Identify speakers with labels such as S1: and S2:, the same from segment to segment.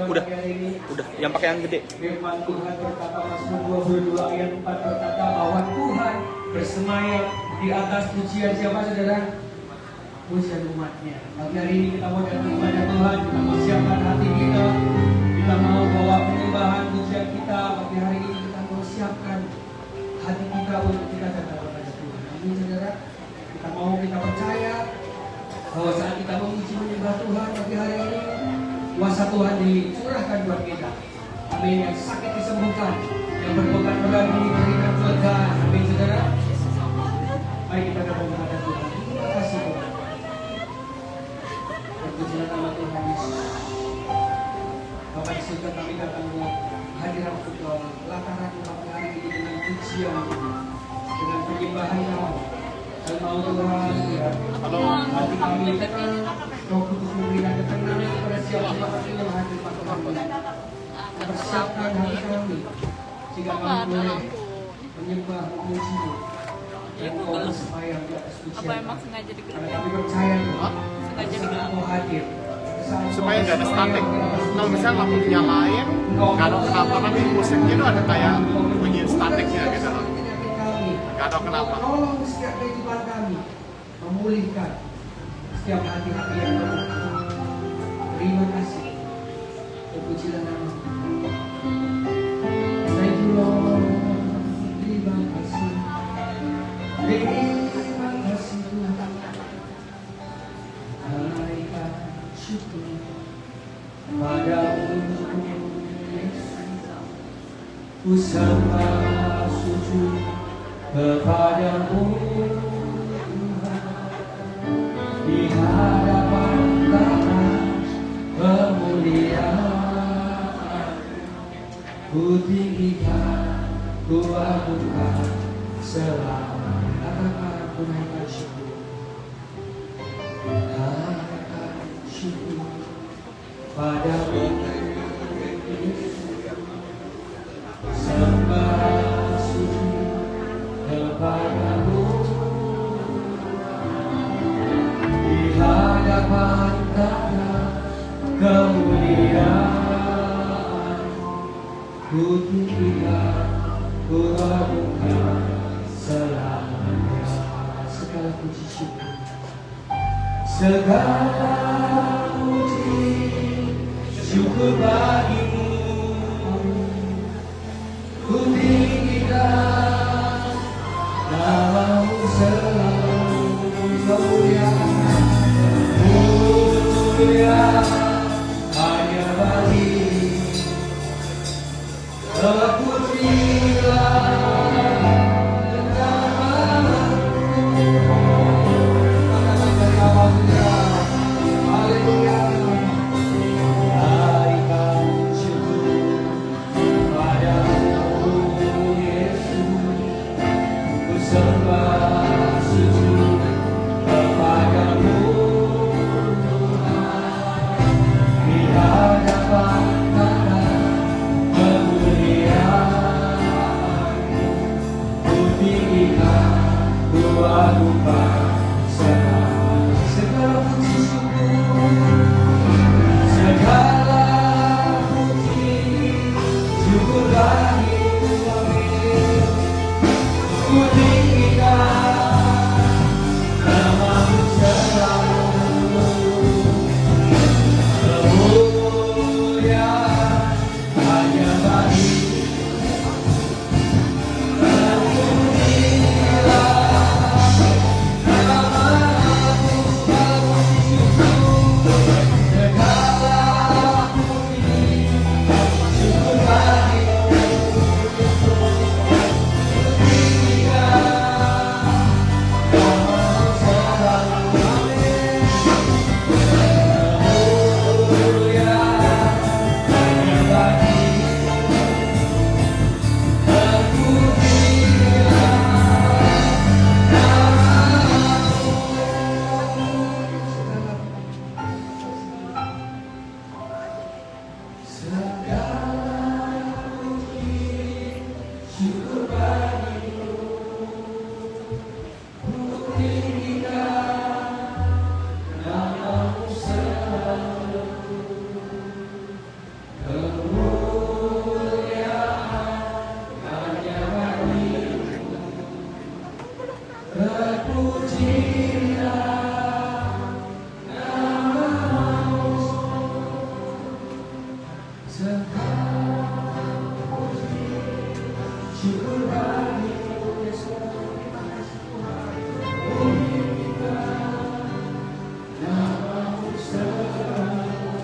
S1: Udah, yang pakai yang gede.
S2: Firman Tuhan berkata Mazmur 22 ayat 4 berkata bahwa Tuhan bersemayam di atas pujian siapa saudara? Pujian umatnya. Pagi hari ini kita mau datang kepada Tuhan, kita mau siapkan hati kita, kita mau bawa penyembahan pujian kita. Pagi hari ini kita mau siapkan hati kita untuk kita datang kepada Tuhan. Amin saudara. Kita percaya bahwa saat kita memuji menyembah Tuhan pagi hari ini, kuasa Tuhan dicurahkan buat kita. Amin. Yang sakit disembuhkan, yang berbeban berat diberikan kelegaan. Amin saudara. Mari kita datang kepada Tuhan. Terima kasih Tuhan. Terpujilah nama Tuhan Yesus. Bapak di surga, kami datang ke hadirat Engkau lantaran pagi hari ini dengan pujian, dengan penyembahan kami. Dan mau Tuhan, ya, hati kami tenang, Roh Kudus memberikan ketenangan kepada siapa hati yang hadir pada kami. Persiapkan hati kami, jika kami boleh menyembah, memuji-Mu. Dan Kau bersemayam di atas pujian. Karena kami percaya Tuhan, saat Kau hadir,
S3: supaya nggak ada statik. Kalau misalnya lampu dinyalain, nggak tahu kenapa, tapi musiknya itu ada kayak bunyi statiknya gitu loh. Nggak tahu kenapa.
S2: Tolong setiap kehidupan kami, memulihkan setiap hati-hati yang lemah. Terima kasih. Terpujilah nama. Thank you Lord. Terima kasih. Terima kasih Tuhan. Naikkan syukur padamu Yesus. Ku sembah sujud kepadamu Tuhan, di hadapan Bapa kemuliaan. Ku tinggikan, ku agungkan selamanya. Katakan ku naikkan syukur, naikkan syukur padamu Yesus. Sembah sujud kepadamu di hadapan Tata kemuliaan. Ku tinggikan, ku agungkan selamanya. Segala puji syukur, segala puji syukur bagimu. Ku tinggikan namamu selalu, kemuliaan, kemuliaan hanya bagi terpujilah namamu. Katakan dari awal saja, haleluya. Naikkan Syukur bagimu Yesus. Terima kasih Tuhan. Namamu selalu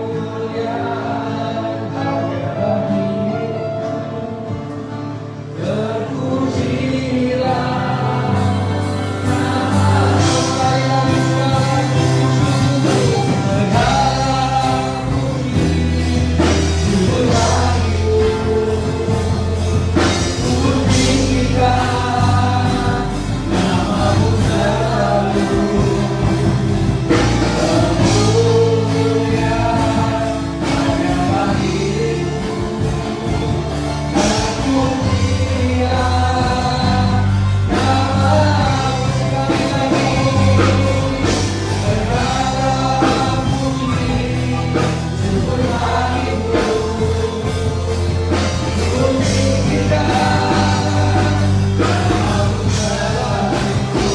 S2: kemuliaan hanya bagimu. Terpujilah namamu layak segala puji. Syukur bagimu, ku tinggikan namamu selalu. Kemuliaan hanya bagimu. Terpujilah namamu sekali lagi. Segala puji, syukur bagimu. Ku tinggikan namamu selalu.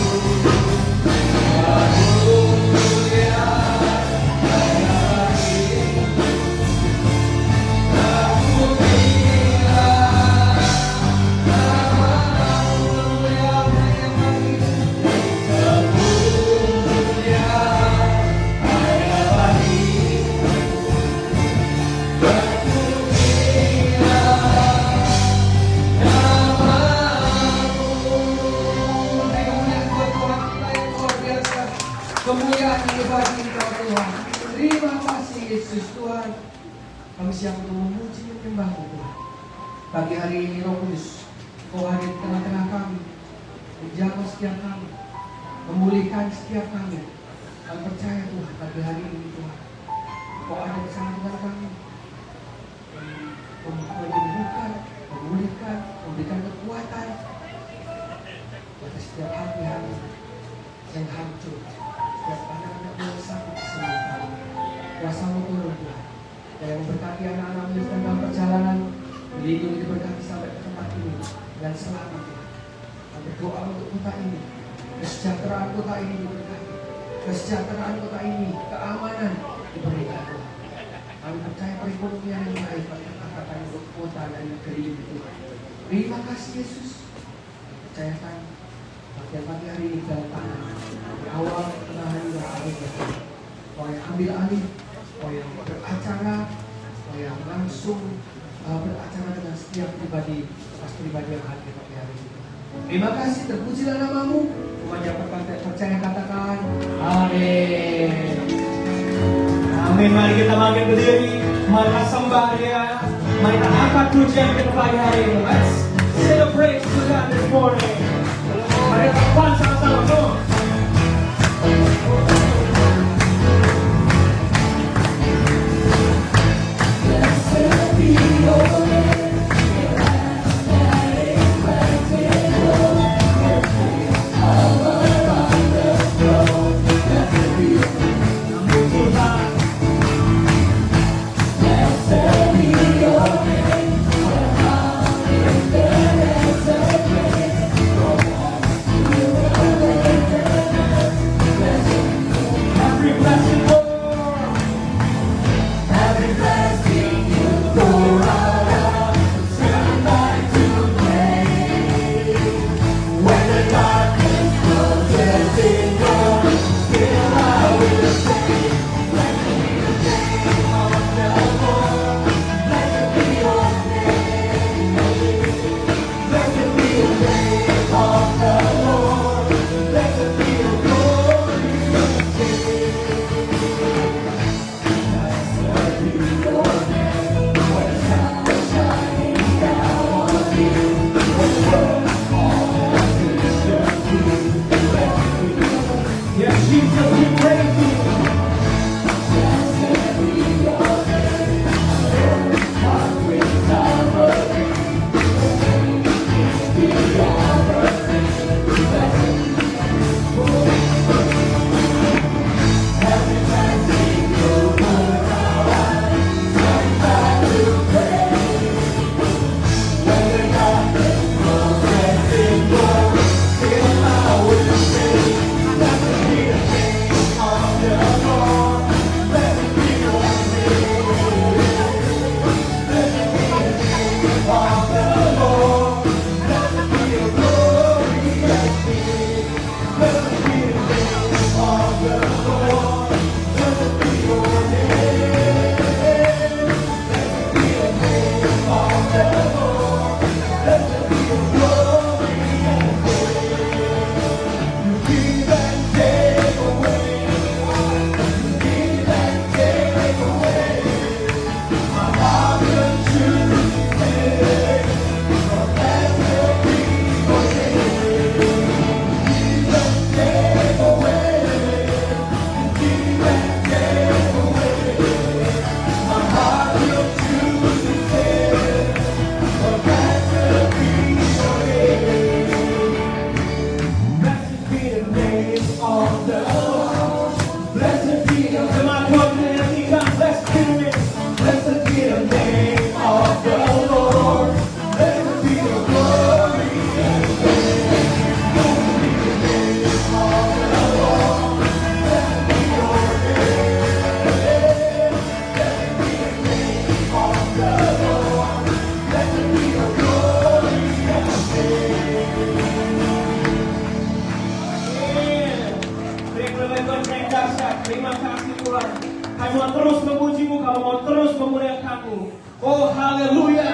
S2: Kemuliaan hanya bagimu. Terpujilah namamu kemuliaan hanya bagimu. Kemuliaan hanya bagimu. Kemuliaan yang bagi Engkau Tuhan. Terima kasih Yesus Tuhan. Kami siap untuk memuji dan menyembah-Mu Tuhan. Pagi hari ini Roh Kudus, Kau hadir di tengah-tengah kami, menjaga setiap kami, memulihkan setiap kami. Kami percaya Tuhan pagi hari ini Tuhan, Kau ada bersama dengan kami, menyembuhkan, memulihkan, memberikan kekuatan pada setiap hati-hati yang hancur, setiap anak-anak yang sakit kesembuhan. Kuasa-Mu turun Tuhan, dan memberkati anak-anak di dalam perjalanan, melindungi diberkati sampai ke tempat ini dan selamat Tuhan. Kami berdoa untuk kota ini, kesejahteraan kota ini diberkati, kesejahteraan kota ini, keamanan diberikan Tuhan. Kami percaya perekonomian yang baik pada angkatan kota dan negeri ini Tuhan. Terima kasih Yesus. Percayakan bagian pagi hari ini dalam tangan. Di awal, tengah hari dan akhir Tuhan. Kau yang ambil alih, Kau yang beracara, Kau yang langsung beracara dengan setiap pribadi yang hadir pagi hari ini. Terima kasih, terpujilah namamu. Umat yang percaya katakan amin. Amin. Mari kita makin berdiri, mari kita sembah Dia, mari kita angkat pujian kita pagi hari ini. Let's celebrate to God this morning. Mari kita fun sama-sama. Come on. Blessed be your name. Blessed be your name. Kami mau terus memujimu, kami mau terus memuliakanmu. Oh haleluya.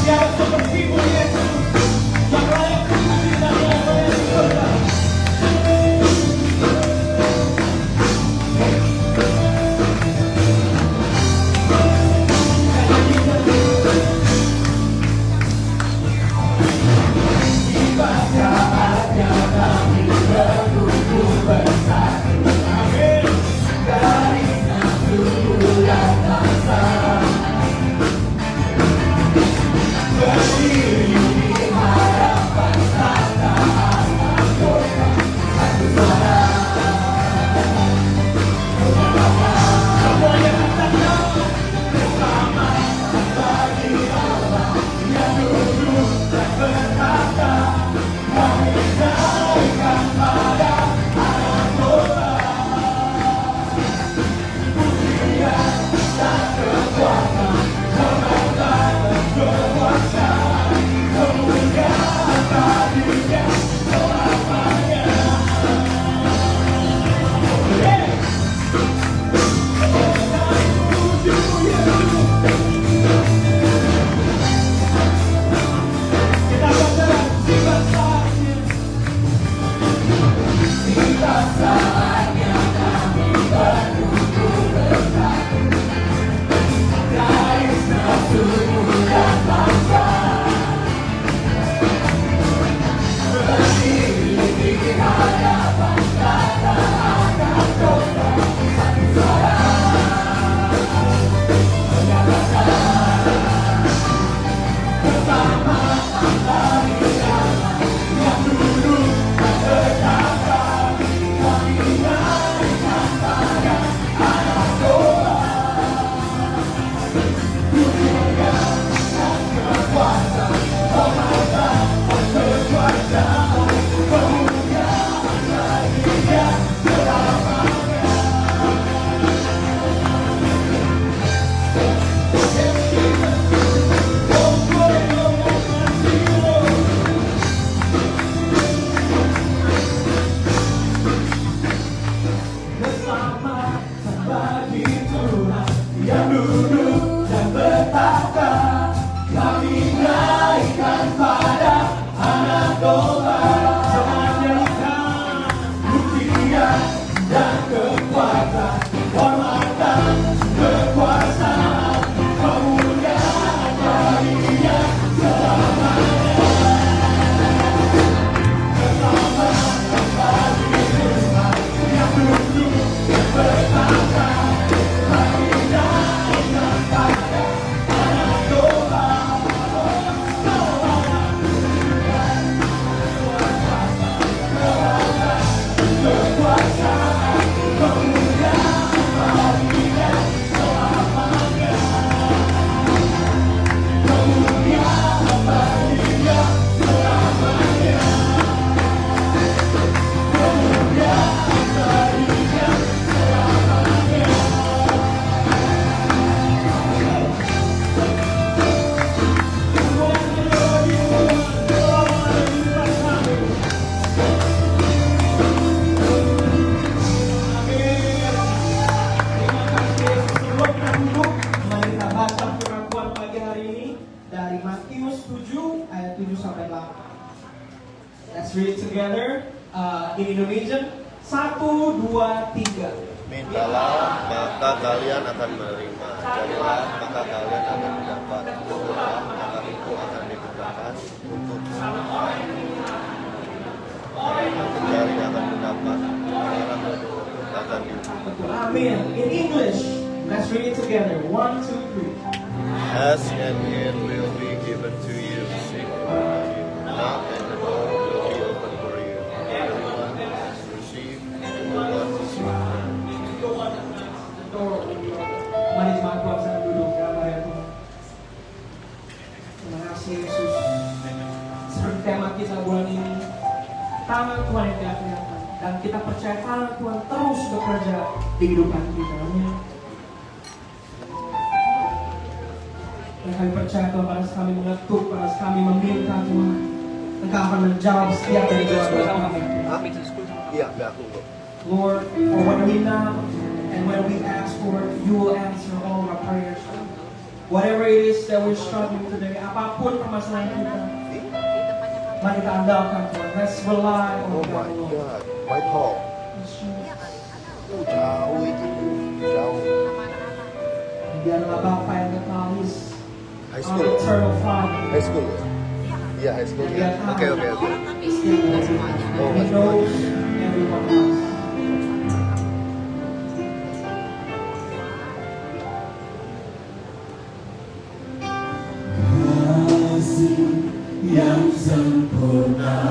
S2: Tiada sepertimu Yesus, yang layak dipuji dan yang layak disembah. Let's read together in Indonesian. 1, 2, 3.
S3: Mintalah, maka kalian akan menerima. Carilah, maka kalian akan mendapat. Bukalah, maka itu akan dibukakan untukmu. Mencari akan mendapat. Menyerah akan dibuka.
S2: Amen. In English, let's read it together. 1, 2, 3.
S3: Ask and it will be given to you. Seek and you knock and the door will be open for you. Everyone has received and will want to see.
S2: Mari jemaat Tuhan saya duduk dalam hadirat Tuhan. Terima kasih Yesus. Seperti tema kita bulan ini, tangan Tuhan yang tidak kelihatan, dan kita percaya tangan Tuhan terus bekerja di kehidupan kita. Amin. Dan kami percaya Tuhan pada saat kami mengetuk, pada saat kami meminta Tuhan, Engkau akan menjawab setiap dari doa-doa kami.
S3: Iya, nggak aku.
S2: Lord, for when we knock and when we ask for it, you will answer all our prayers. Whatever it is that we're struggling today, apapun permasalahan kita, mari kita andalkan Tuhan. Let's rely on
S3: Oh
S2: God
S3: my
S2: alone.
S3: God, Whitehall. Jauh itu, jauh.
S2: Dia adalah Bapa yang kekal, He's
S3: High
S2: our
S3: school.
S2: eternal Father.
S3: High school. Iya, high school.
S2: Dia tahu
S3: Oke.
S2: setiap dari kita.
S3: Oh,
S2: He knows everyone else.
S4: Yang sempurna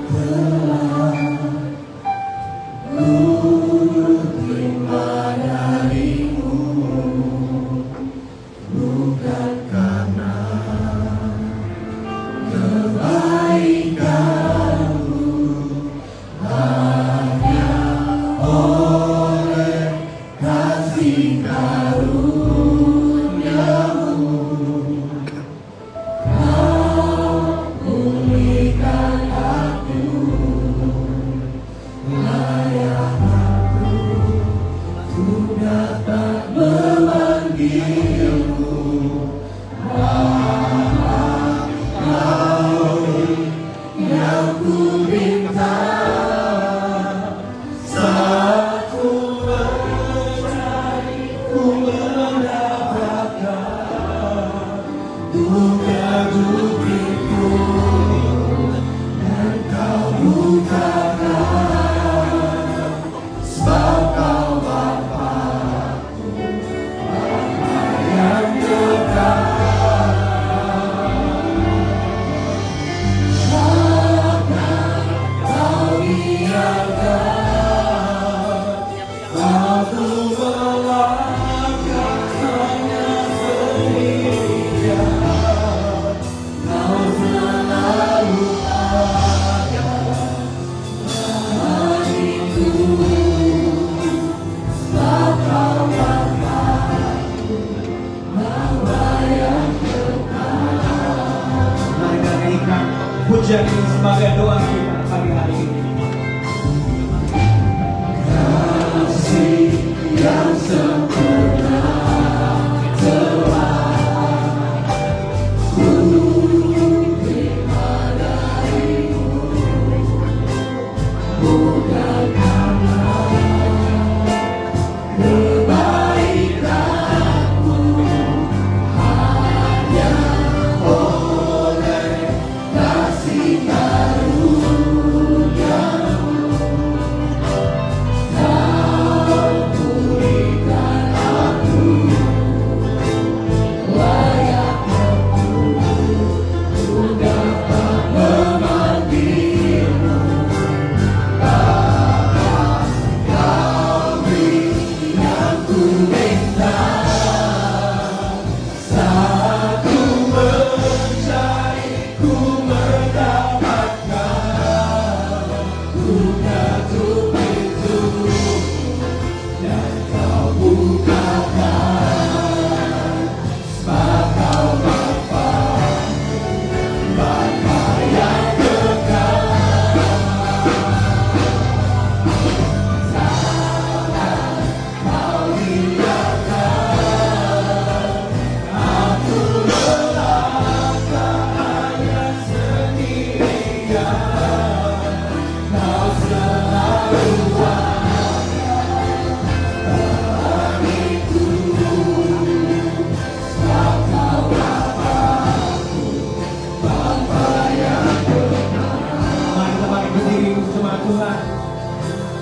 S4: telah ku terima darimu, bukan karena kebaikanmu, hanya oleh kasih karuniamu.
S2: Pujian ini sebagai doa kita pagi hari ini.
S4: Kasih yang sempurna telah ku terima darimu, bukan karena kebaikanmu, hanya oleh kasih karuniamu.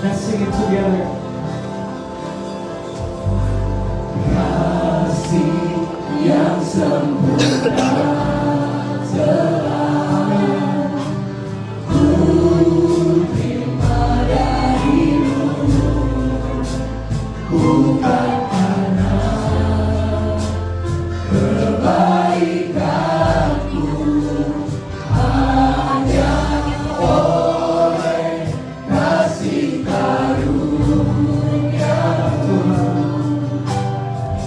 S2: Let's sing it together.
S4: Kasih yang sempurna telah ku terima darimu, bukan karena kebaikanmu, hanya oleh kasih karuniamu.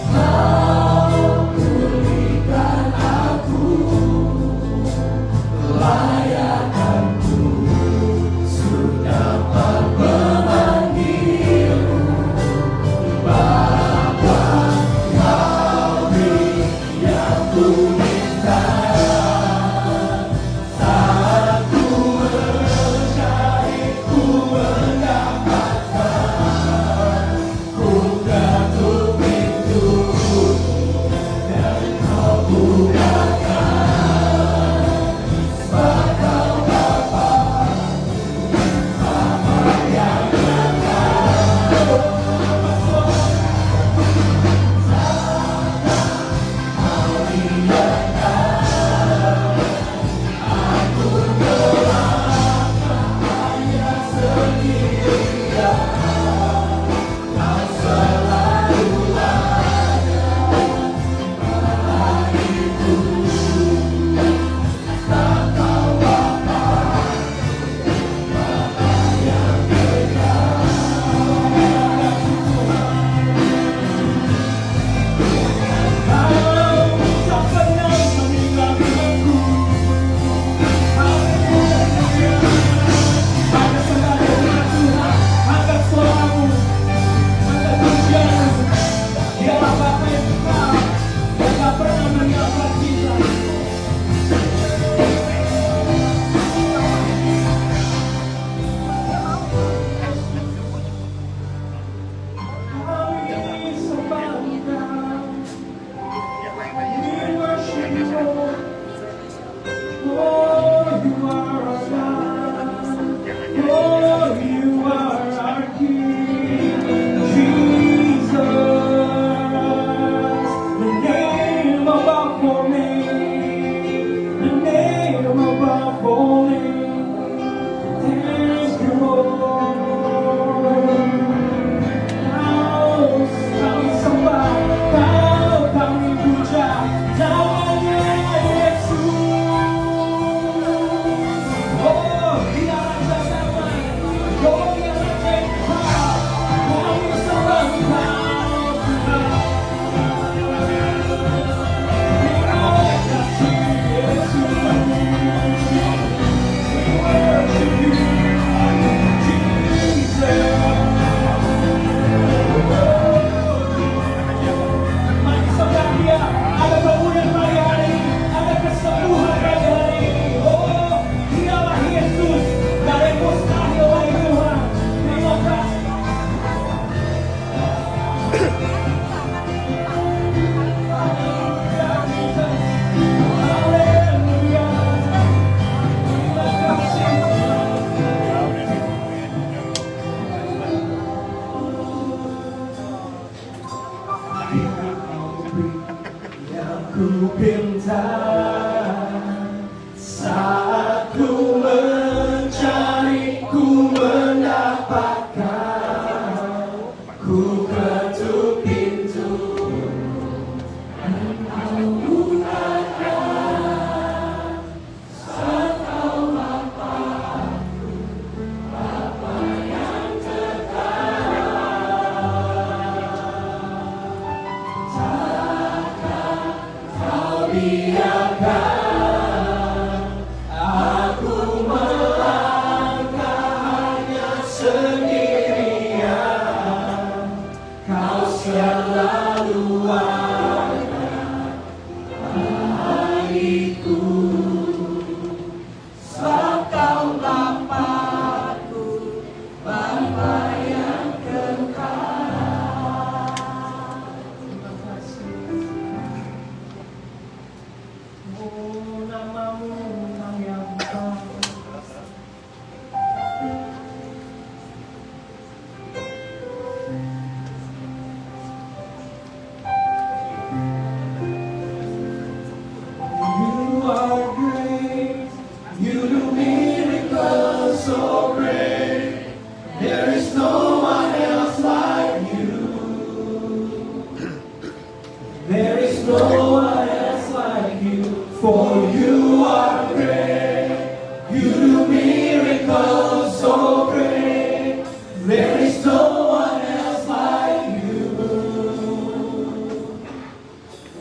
S4: Kau pulihkan
S2: Oh, namamu yang besar. You are great. You do miracles so great. There is no one else like you. There is no one else like you. For you are great. You do miracles so great. There is no one else like you.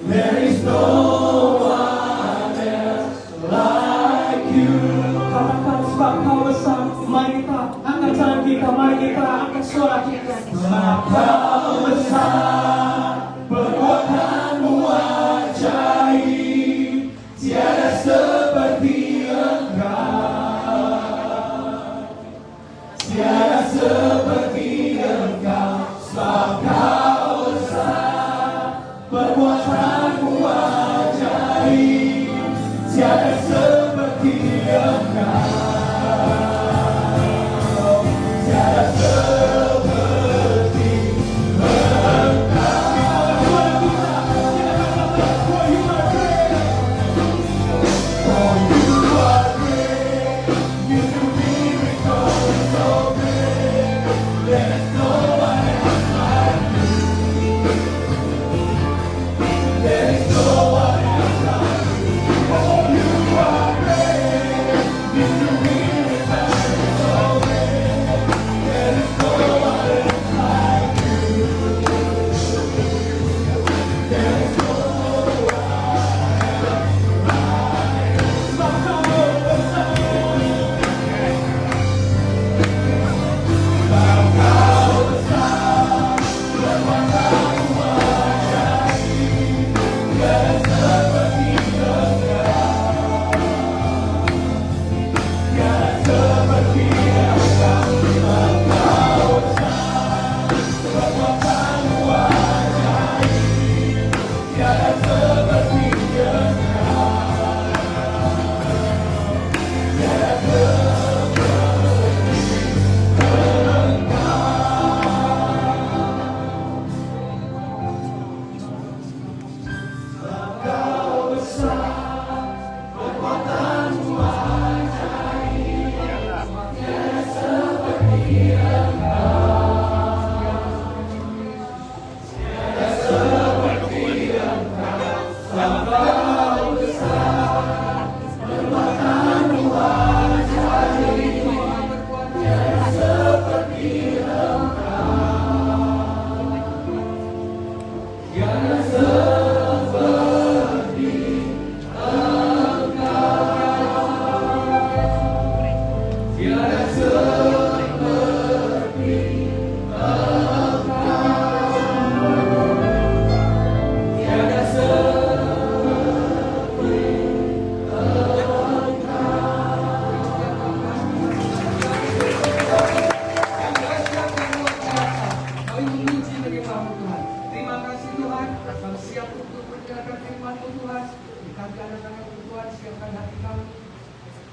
S2: There is no one else like you. Katakan sebab kau besar. Mari kita angkat tangan kita. Mari kita angkat suara kita. Sebab kau besar. Perbuatanmu ajaib. Tiada seperti Engkau. Tiada seperti Engkau. Sebab kau besar. Perbuatanmu ajaib. Tiada seperti Engkau. Tiada seperti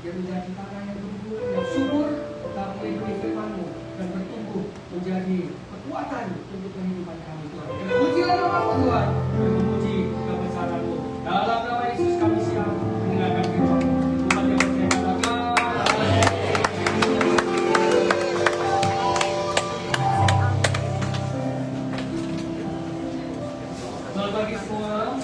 S2: Dia menjadi tanah yang subur, tetapi diberi firman-Mu dan bertumbuh menjadi kekuatan untuk kehidupan kami Tuhan. Kita pujilah nama-Mu Tuhan, dan memuji kebesaran-Mu. Dalam nama Yesus kami siap mendengarkan firman-Mu. Tuhan yang percaya katakan. Selamat pagi semua.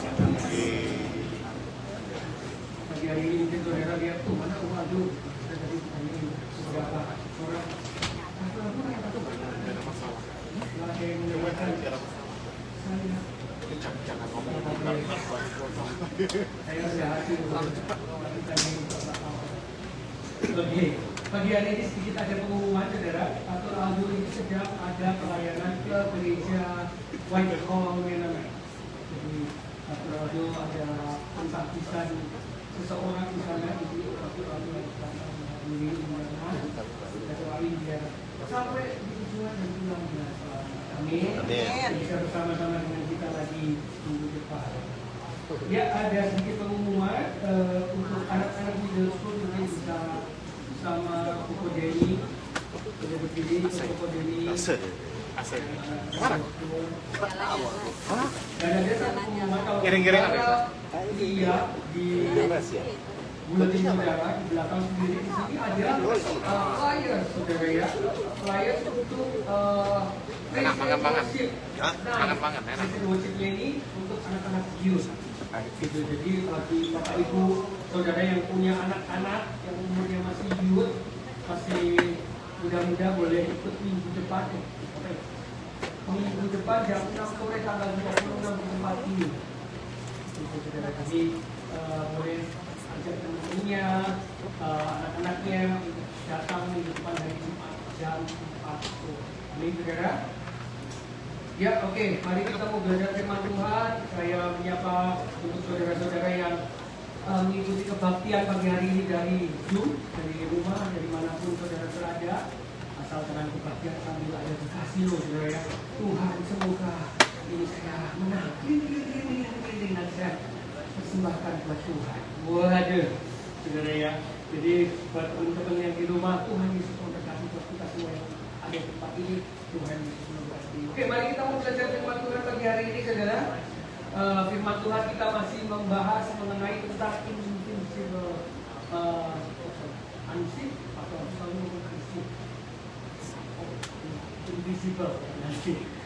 S2: Pagi hari ini mungkin saudara lihat tuh mana waduh kita tadi ini beberapa orang Oke, pagi hari ini sedikit ada pengumuman saudara. Pastor Aldo ini sedang ada pelayanan ke gereja Whitehall, Maryland. Jadi Pastor Aldo ada pembaptisan seseorang di sana, di Pastor Aldo di Indiana, doain dia sampai di tujuan dan pulang dengan selamat. Amin. Bisa bersama-sama dengan kita lagi minggu depan. Ya, ada sedikit pengumuman untuk anak-anak middle school mungkin bisa sama Koko Denny. Sudah berdiri Koko Denny. Dan ada satu pengumuman kalau
S3: Giring-giring
S2: iya di Buletin Saudara di belakang sendiri di sini ada flyer saudara ya, flyer untuk
S3: Pangan-pangan.
S2: Pangan-pangan, worshipnya ini untuk anak-anak youth. Gitu. Jadi bagi bapak ibu saudara yang punya anak-anak yang umurnya masih youth, masih muda-muda, boleh ikut minggu depan. Minggu depan jam 6 sore tanggal 26 tempat ini. Saudara, jadi boleh ajak teman-temannya, anak-anaknya datang minggu depan hari Jumat jam 4 sore. Amin, saudara. Ya, oke. Mari kita mau belajar firman Tuhan. Saya menyapa untuk saudara-saudara yang mengikuti kebaktian pagi hari ini dari Zoom, dari rumah, dari manapun saudara berada. Asal dengan kebaktian sambil ada dikasih loh, saudara ya. Tuhan, semoga ini saya menang. Ini nanti saya persembahkan buat Tuhan. Waduh, saudara ya. Jadi buat teman-teman yang di rumah, Tuhan Yesus memberkati buat kita semua yang ada di tempat ini. Tuhan Yesus memberkati. Oke, mari kita mau belajar firman Tuhan pagi hari ini, saudara. Firman Tuhan kita masih membahas mengenai tentang invisible, unseen atau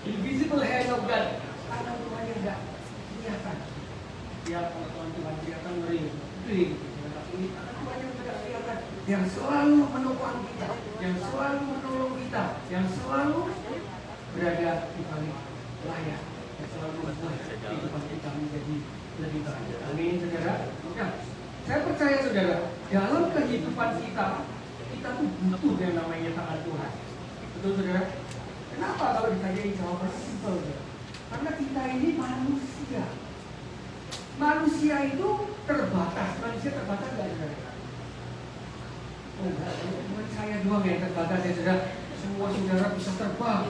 S2: invisible hand of God. Tangan Tuhan yang tidak kelihatan. Ya, kalau Tuhan kelihatan ngeri. Ini tangan Tuhan yang tidak kelihatan, yang selalu menopang kita, yang selalu menolong kita, yang selalu berada di balik layar, yang selalu membuat kehidupan kita menjadi lebih baik. Amin, saudara. Nah, saya percaya saudara, dalam kehidupan kita tuh butuh yang namanya tangan Tuhan. Betul saudara? Kenapa kalau ditanyai jawaban simpel? Karena kita ini manusia. Manusia itu terbatas. Manusia terbatas nggak saudara? Oh enggak, cuma saya doang yang terbatas ya saudara. Semua saudara bisa terbang,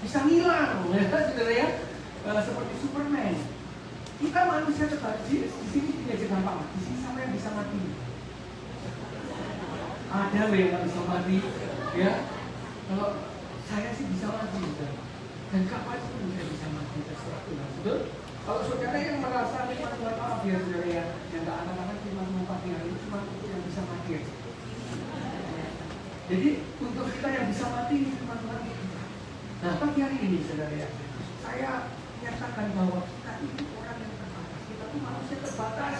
S2: bisa ngilang, ya saudara ya. Seperti Superman. Kita manusia terbatas. Di sini tidak gampang. Di sini sampai yang bisa mati. Ada loh yang nggak bisa mati, ya. Kalau saya sih bisa mati, saudara. Dan kapan pun saya bisa mati terserah Tuhan, betul? Kalau saudara yang merasa firman Tuhan, maaf ya saudara ya, yang nggak akan firman Tuhan pagi hari itu cuma untuk yang bisa mati aja. Jadi untuk kita yang bisa mati ini firman Tuhan kita. Nah pagi hari ini saudara ya, saya menyatakan bahwa kita itu orang yang terbatas. Kita itu manusia terbatas.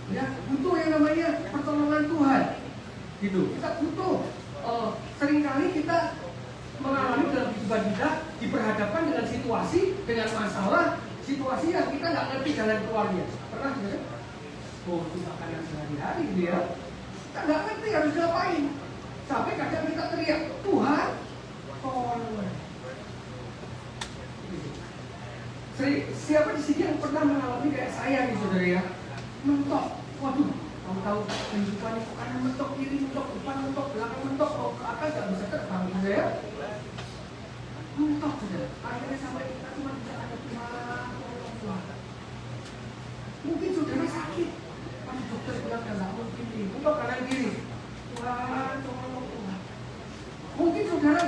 S2: Ya, butuh yang namanya pertolongan Tuhan. Gitu. Kita butuh. Seringkali kita mengalami dalam kehidupan kita diperhadapkan dengan situasi, dengan masalah, situasi yang kita nggak ngerti jalan keluarnya. Pernah gitu? Oh, itu makanan sehari-hari gitu ya. Kita nggak ngerti harus ngapain. Sampai kadang kita teriak, Tuhan, tolong. Siapa di sini yang pernah mengalami kayak saya nih saudara ya? Mentok, waduh, kamu tahu kehidupan itu kanan mentok, kiri mentok, depan mentok, belakang mentok, mau ke atas nggak bisa terbang gitu ya? Mentok saudara. Akhirnya sampai kita cuma bisa ada Tuhan. Mungkin saudara sakit, tapi dokter bilang nggak mungkin nih, mentok kanan kiri. Tuhan, tolong Tuhan. Mungkin saudara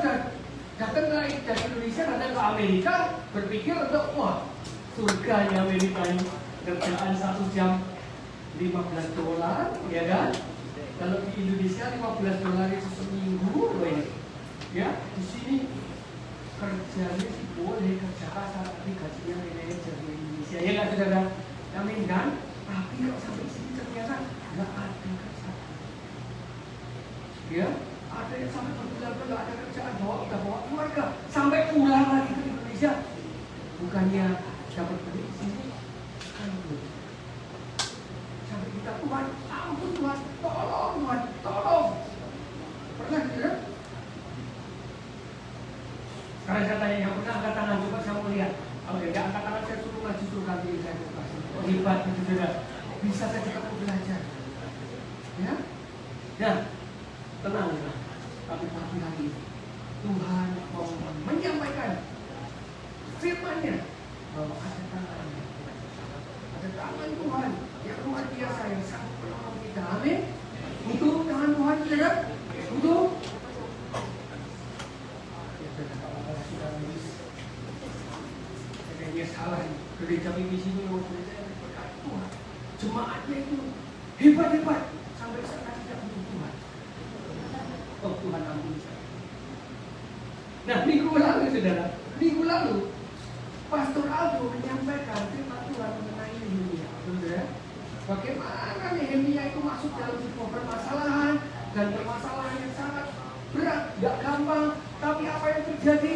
S2: datang dari Indonesia, datang ke Amerika, berpikir untuk wah, surganya Amerika ini kerjaan 1 jam $15, ya kan? Kalau di Indonesia $15 itu seminggu, ya. Di sini kerjanya sih boleh kerja kasar, tapi gajinya manajer di Indonesia, ya nggak saudara? Amin kan? Tapi kalau sampai sini ternyata nggak ada kerjaan. Ya, ada yang sampai berbulan-bulan nggak ada kerjaan, bawa keluarga, sampai pulang lagi ke Indonesia, bukannya dapat duit di sini, kan sampai kita Tuhan, ampun Tuhan, tolong Tuhan, tolong. Pernah gitu ya? Sekarang saya tanya yang pernah angkat tangan, coba saya mau lihat. Kalau tidak angkat tangan, saya suruh ngaji, suruh ganti, saya mau kasih. Oh, hebat gitu saudara. Bisa saya juga mau belajar. Ya? Ya. Tenang ya. Tapi pagi hari ini Tuhan mau menyampaikan firman-Nya bahwa ada tangan tangan Tuhan yang luar biasa yang sangat menolong kita. Amin. Butuh tangan Tuhan, saudara? Butuh? Dia salah. Gereja BBC itu memang gereja yang berkat Tuhan. Jemaatnya itu hebat-hebat sampai sekarang tidak butuh Tuhan. Oh Tuhan ampuni saya. Nah minggu lalu saudara, minggu lalu Pastor Aldo menyampaikan firman Tuhan mengenai Nehemia. Saudara, bagaimana Nehemia itu masuk dalam sebuah permasalahan dan permasalahan yang sangat berat, gak gampang. Tapi apa yang terjadi?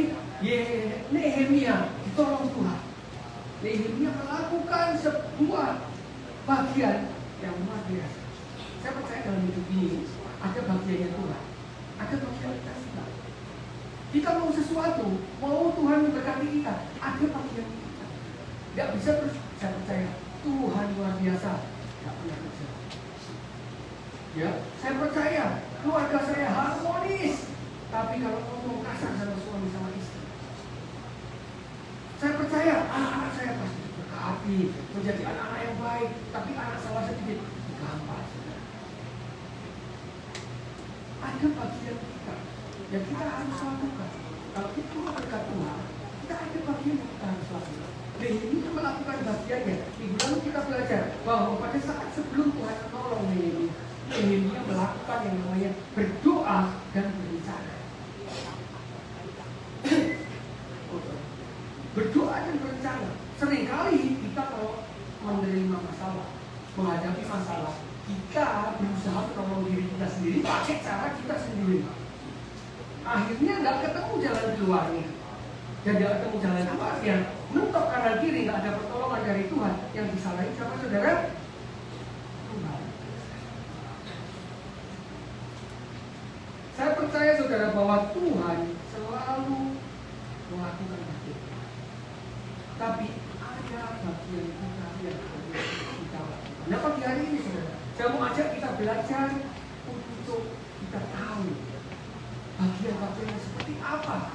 S2: Nehemia ditolong Tuhan. Nehemia melakukan sebuah bagian yang luar biasa. Saya percaya dalam hidup ini ada bagiannya Tuhan, ada bagian kita juga. Kita mau sesuatu, mau Tuhan memberkati kita, ada bagian kita. Tidak bisa terus saya percaya Tuhan luar biasa, tidak pernah kerja. Ya, saya percaya keluarga saya harmonis, tapi kalau ngomong kasar sama suami sama istri, saya percaya anak-anak saya pasti berkati menjadi anak-anak yang baik, tapi anak salah sedikit gampang. Ada bagian kita yang kita harus lakukan. Kalau itu berkat Tuhan, kita ada bagian yang kita harus lakukan. Nehemia melakukan bagiannya. Minggu lalu kita belajar bahwa pada saat sebelum Tuhan menolong Nehemia melakukan yang namanya berdoa dan berencana. Berdoa dan berencana. Seringkali kita kalau menerima masalah, menghadapi masalah, kita berusaha menolong diri kita sendiri pakai cara kita sendiri. Akhirnya nggak ketemu jalan keluarnya. Dan nggak ketemu jalan keluarnya, mentok kanan kiri, nggak ada pertolongan dari Tuhan. Yang disalahin sama saudara Tuhan. Saya percaya saudara bahwa Tuhan selalu melakukan bagian. Tapi ada bagian kita yang harus kita lakukan. Nah pagi hari ini saudara, saya mau ajak kita belajar untuk kita tahu bagian-bagian seperti apa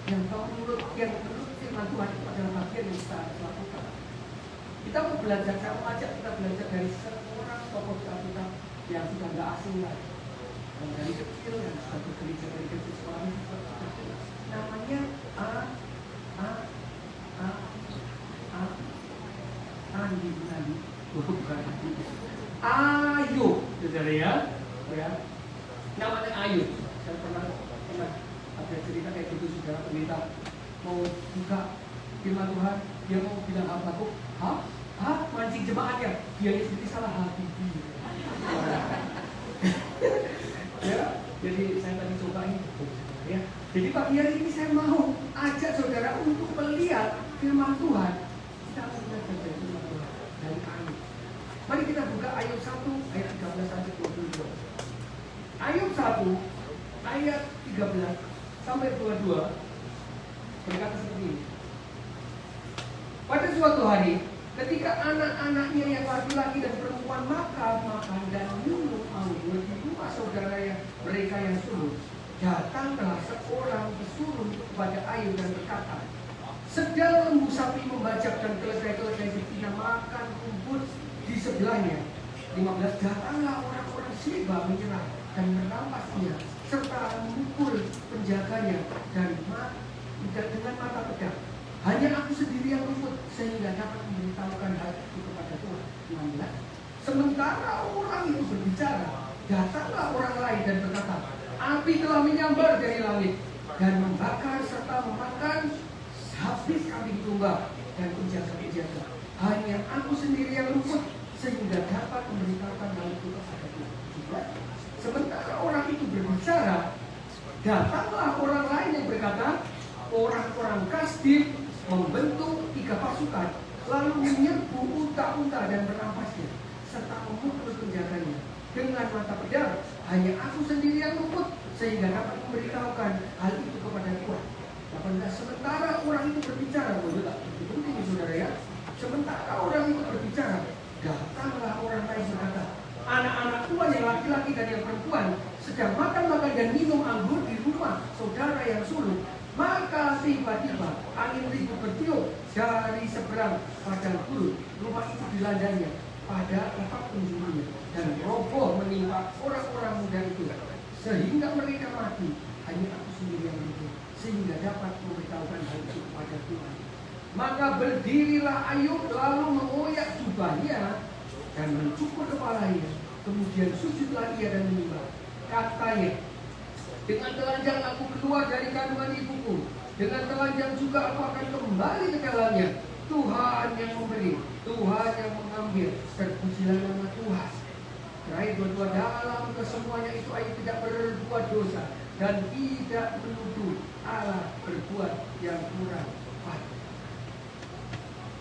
S2: yang menurut firman Tuhan itu adalah bagian yang kita harus lakukan. Kita mau belajar, saya mau ajak kita belajar dari seorang tokoh kita yang sudah nggak asing lagi. Dan dari kecil yang sudah bekerja dari kecil sekolah namanya Andi bukan Ayub, saudara ya, namanya Ayub. Saya pernah ada cerita kayak gitu, saudara peminta mau buka firman Tuhan, dia mau bilang Habakuk, mancing jemaatnya, dia sendiri salah hati. Ya, jadi saya tadi coba ini, ya. Jadi pagi hari ini saya mau ajak saudara untuk melihat firman Tuhan. Kita akan belajar dari firman Tuhan dari Ayub. Mari kita buka Ayub 1 ayat 13 sampai 22. Ayub 1 ayat 13 sampai 22 berkata seperti ini. Pada suatu hari, ketika anak-anaknya yang laki-laki dan perempuan makan dan minum anggur di rumah saudaranya mereka yang sulung, datanglah seorang pesulung kepada Ayub dan berkata, sedang lembu sapi membajak dan keledai-keledai betina makan rumput di sebelahnya. 15. Datanglah orang-orang Sheba menyerang dan merampas dia serta memukul penjaganya dan dengan mata pedang. Hanya aku sendiri yang luput sehingga dapat memberitahukan hal itu kepada Tuhan. 16. Sementara orang itu berbicara, datanglah orang lain dan berkata, api telah menyambar dari langit dan membakar serta memakan habis kambing domba dan penjaga-penjaga. Hanya aku sendiri yang luput sehingga dapat memberitahukan hal itu kepada Tuhan. Sementara orang itu berbicara, datanglah orang lain yang berkata, orang-orang Kasdim membentuk 3 pasukan, lalu menyerbu unta-unta dan merampasnya, serta memukul penjaganya dengan mata pedang. Hanya aku sendiri yang luput, sehingga dapat memberitahukan hal itu kepada Tuhan. 18. Sementara orang itu berbicara, itu penting saudara ya. Sementara orang itu berbicara, datanglah orang lain berkata, anak-anak Tuhan yang laki-laki dan yang perempuan sedang makan dan minum anggur di rumah saudara yang sulung. Maka tiba-tiba angin ribut bertiup dari seberang padang gurun. Rumah itu dilandangnya pada tempat penjurinya dan roboh menimpa orang-orang muda itu, sehingga mereka mati. Hanya aku sendiri yang hidup, sehingga dapat memberitahukan hal itu kepada Tuhan. Maka berdirilah Ayub, lalu mengoyak jubahnya dan mencukur kepalanya. Kemudian sujudlah ia dan menyembah. Katanya, dengan telanjang aku keluar dari kandungan ibuku, dengan telanjang juga aku akan kembali ke dalamnya. Tuhan yang memberi, Tuhan yang mengambil, terpujilah nama Tuhan. Terakhir dua-dua, dalam kesemuanya itu Ayub tidak berbuat dosa dan tidak menuduh Allah berbuat yang kurang baik.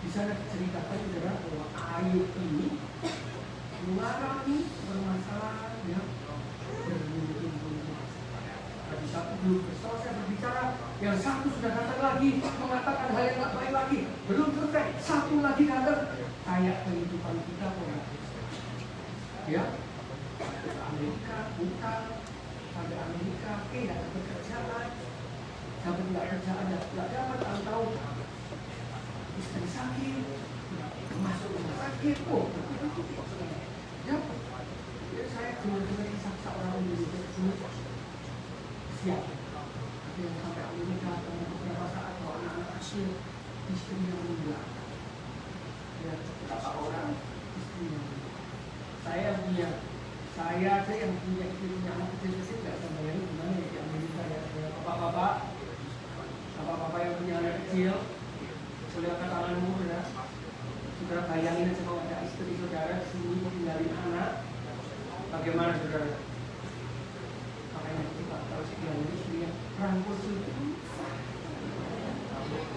S2: Di sana diceritakan saudara bahwa Ayub ini mengalami permasalahan yang berbuntut-buntut. Tadi satu belum selesai berbicara, yang satu sudah datang lagi mengatakan hal yang tak baik lagi. Belum selesai, satu lagi datang. Kayak kehidupan kita pun. Ya, ke Amerika, utang, sampai Amerika, tidak ada pekerjaan, sampai tidak kerjaan, tidak dapat tahu istri sakit, masuk rumah sakit, ya, saya dengar kisah seorang Indonesia dulu siap, yang sampai Amerika beberapa saat bahwa anak kecil istrinya meninggal, ya, berapa orang istrinya meninggal. Saya aja yang punya istrinya anak kecil-kecil nggak bisa bayangin gimana ya di Amerika ya, bapak-bapak yang punya anak kecil. Boleh angkat tanganmu, ya. Saudara bayangin aja kalau ada istri saudara di sini tinggalin anak, bagaimana saudara? Makanya kita harus bilang istri yang rangkul itu.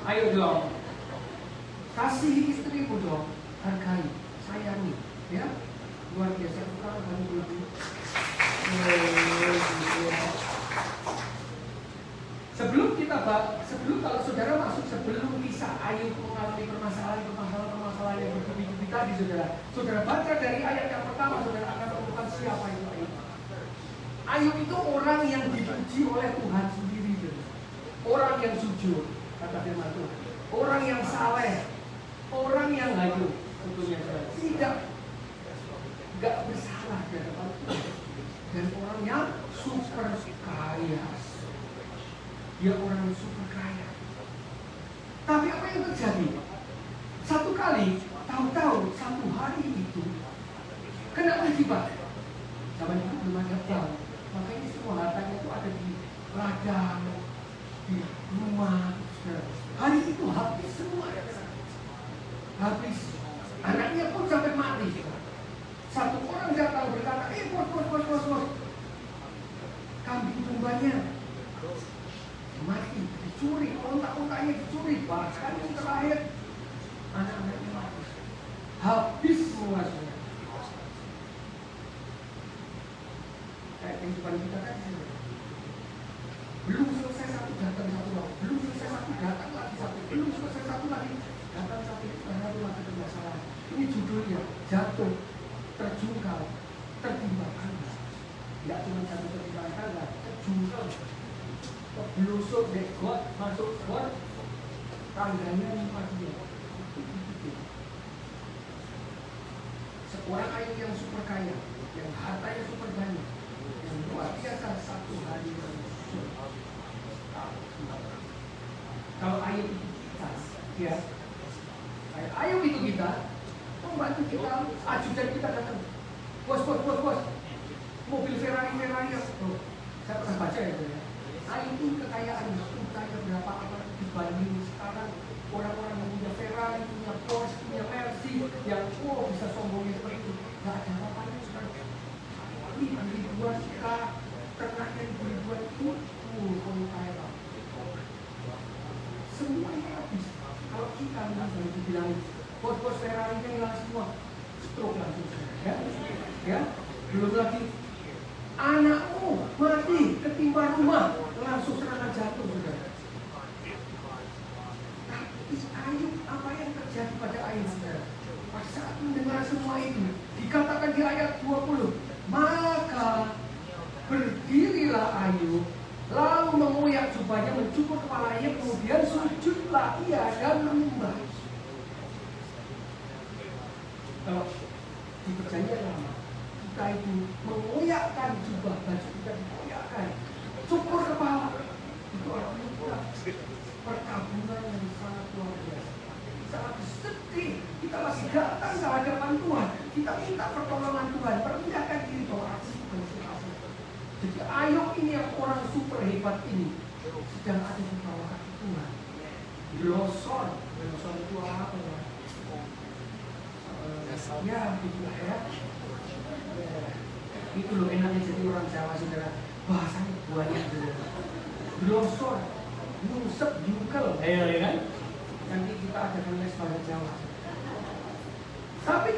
S2: Ayo dong, kasih istrimu dong, hargai, sayangi, ya. Luar biasa kalau kamu belum. Sebelum kalau saudara masuk sebelum kisah Ayub mengalami permasalahan yang bertubi-tubi tadi, saudara baca dari ayat yang pertama, saudara akan menemukan siapa itu Ayub. Ayub itu orang yang dipuji oleh Tuhan sendiri, orang yang jujur, kata firman Tuhan, orang yang saleh, orang yang hayu, tentunya tidak bersalah di hadapan Tuhan, dan orang yang super kaya. Dia orang yang super kaya. Tapi apa yang terjadi? Satu kali, tahu-tahu satu hari itu kena musibah. Zaman itu belum ada bank, makanya semua hartanya itu ada di ladang, di rumah. Hari itu habis semua, habis. Anaknya pun sampai mati. Satu orang datang berkata, bos, kambing dombanya mati, dicuri, ontak-ontaknya dicuri, bahkan yang terakhir anak-anaknya mati, habis semua. Kayak kehidupan kita kan, belum selesai satu datang satu lagi, belum selesai satu datang lagi satu, belum selesai satu lagi datang satu lagi bermasalah. Ini judulnya jatuh, terjungkal, tertimpa tangga. Tidak cuma jatuh tertimpa tangga, terjungkal. Belusuk dek got, masuk got, tangganya lima dia. Seorang Ayub yang super kaya, yang hartanya super banyak, yang luar biasa, satu hari yang kalau Ayub itu kita, ya, Ayub itu kita, membantu kita, ajudan kita datang, bos, mobil Ferrari, oh, saya pernah baca ya, Ayub itu kekayaan, kaya berapa apa dibanding sekarang orang-orang yang punya Ferrari, punya Porsche, punya Mercy, yang bisa sombongnya seperti itu, nggak ada apa-apanya sekarang. Ini ribuan kita, ternaknya ribuan itu, kalau kaya lah. Semuanya habis. Kalau kita misalnya dibilang bos Ferrari-nya hilang semua, stroke langsung, ya, belum lagi anakmu mati ketimpa rumah, langsung serangan jatuh, saudara. Tapi Ayub, apa yang terjadi pada Ayub, saudara? Pas saat mendengar semua itu, dikatakan di ayat 20, maka berdirilah Ayub, lalu mengoyak jubahnya, mencukur kepalanya, kemudian sujudlah ia dan menyembah. Kalau di perjanjian lama, kita itu mengoyakkan jubah baju kita dikoyakkan, cukur kepala. Itu orang perkabungan yang sangat luar biasa. Sangat sedih. Kita masih datang ke hadapan Tuhan. Kita minta pertolongan Tuhan. Perindahkan diri bahwa aku bukan siapa. Jadi Ayub ini yang orang super hebat ini sedang ada di bawah kaki Tuhan. Loson itu apa ya? Ya, begitulah ya. Itu loh enaknya jadi orang Jawa, saudara. Bahasanya banyak, saudara. Loson, nyungsep, jungkel, ya kan? Nanti kita adakan les bahasa Jawa. Tapi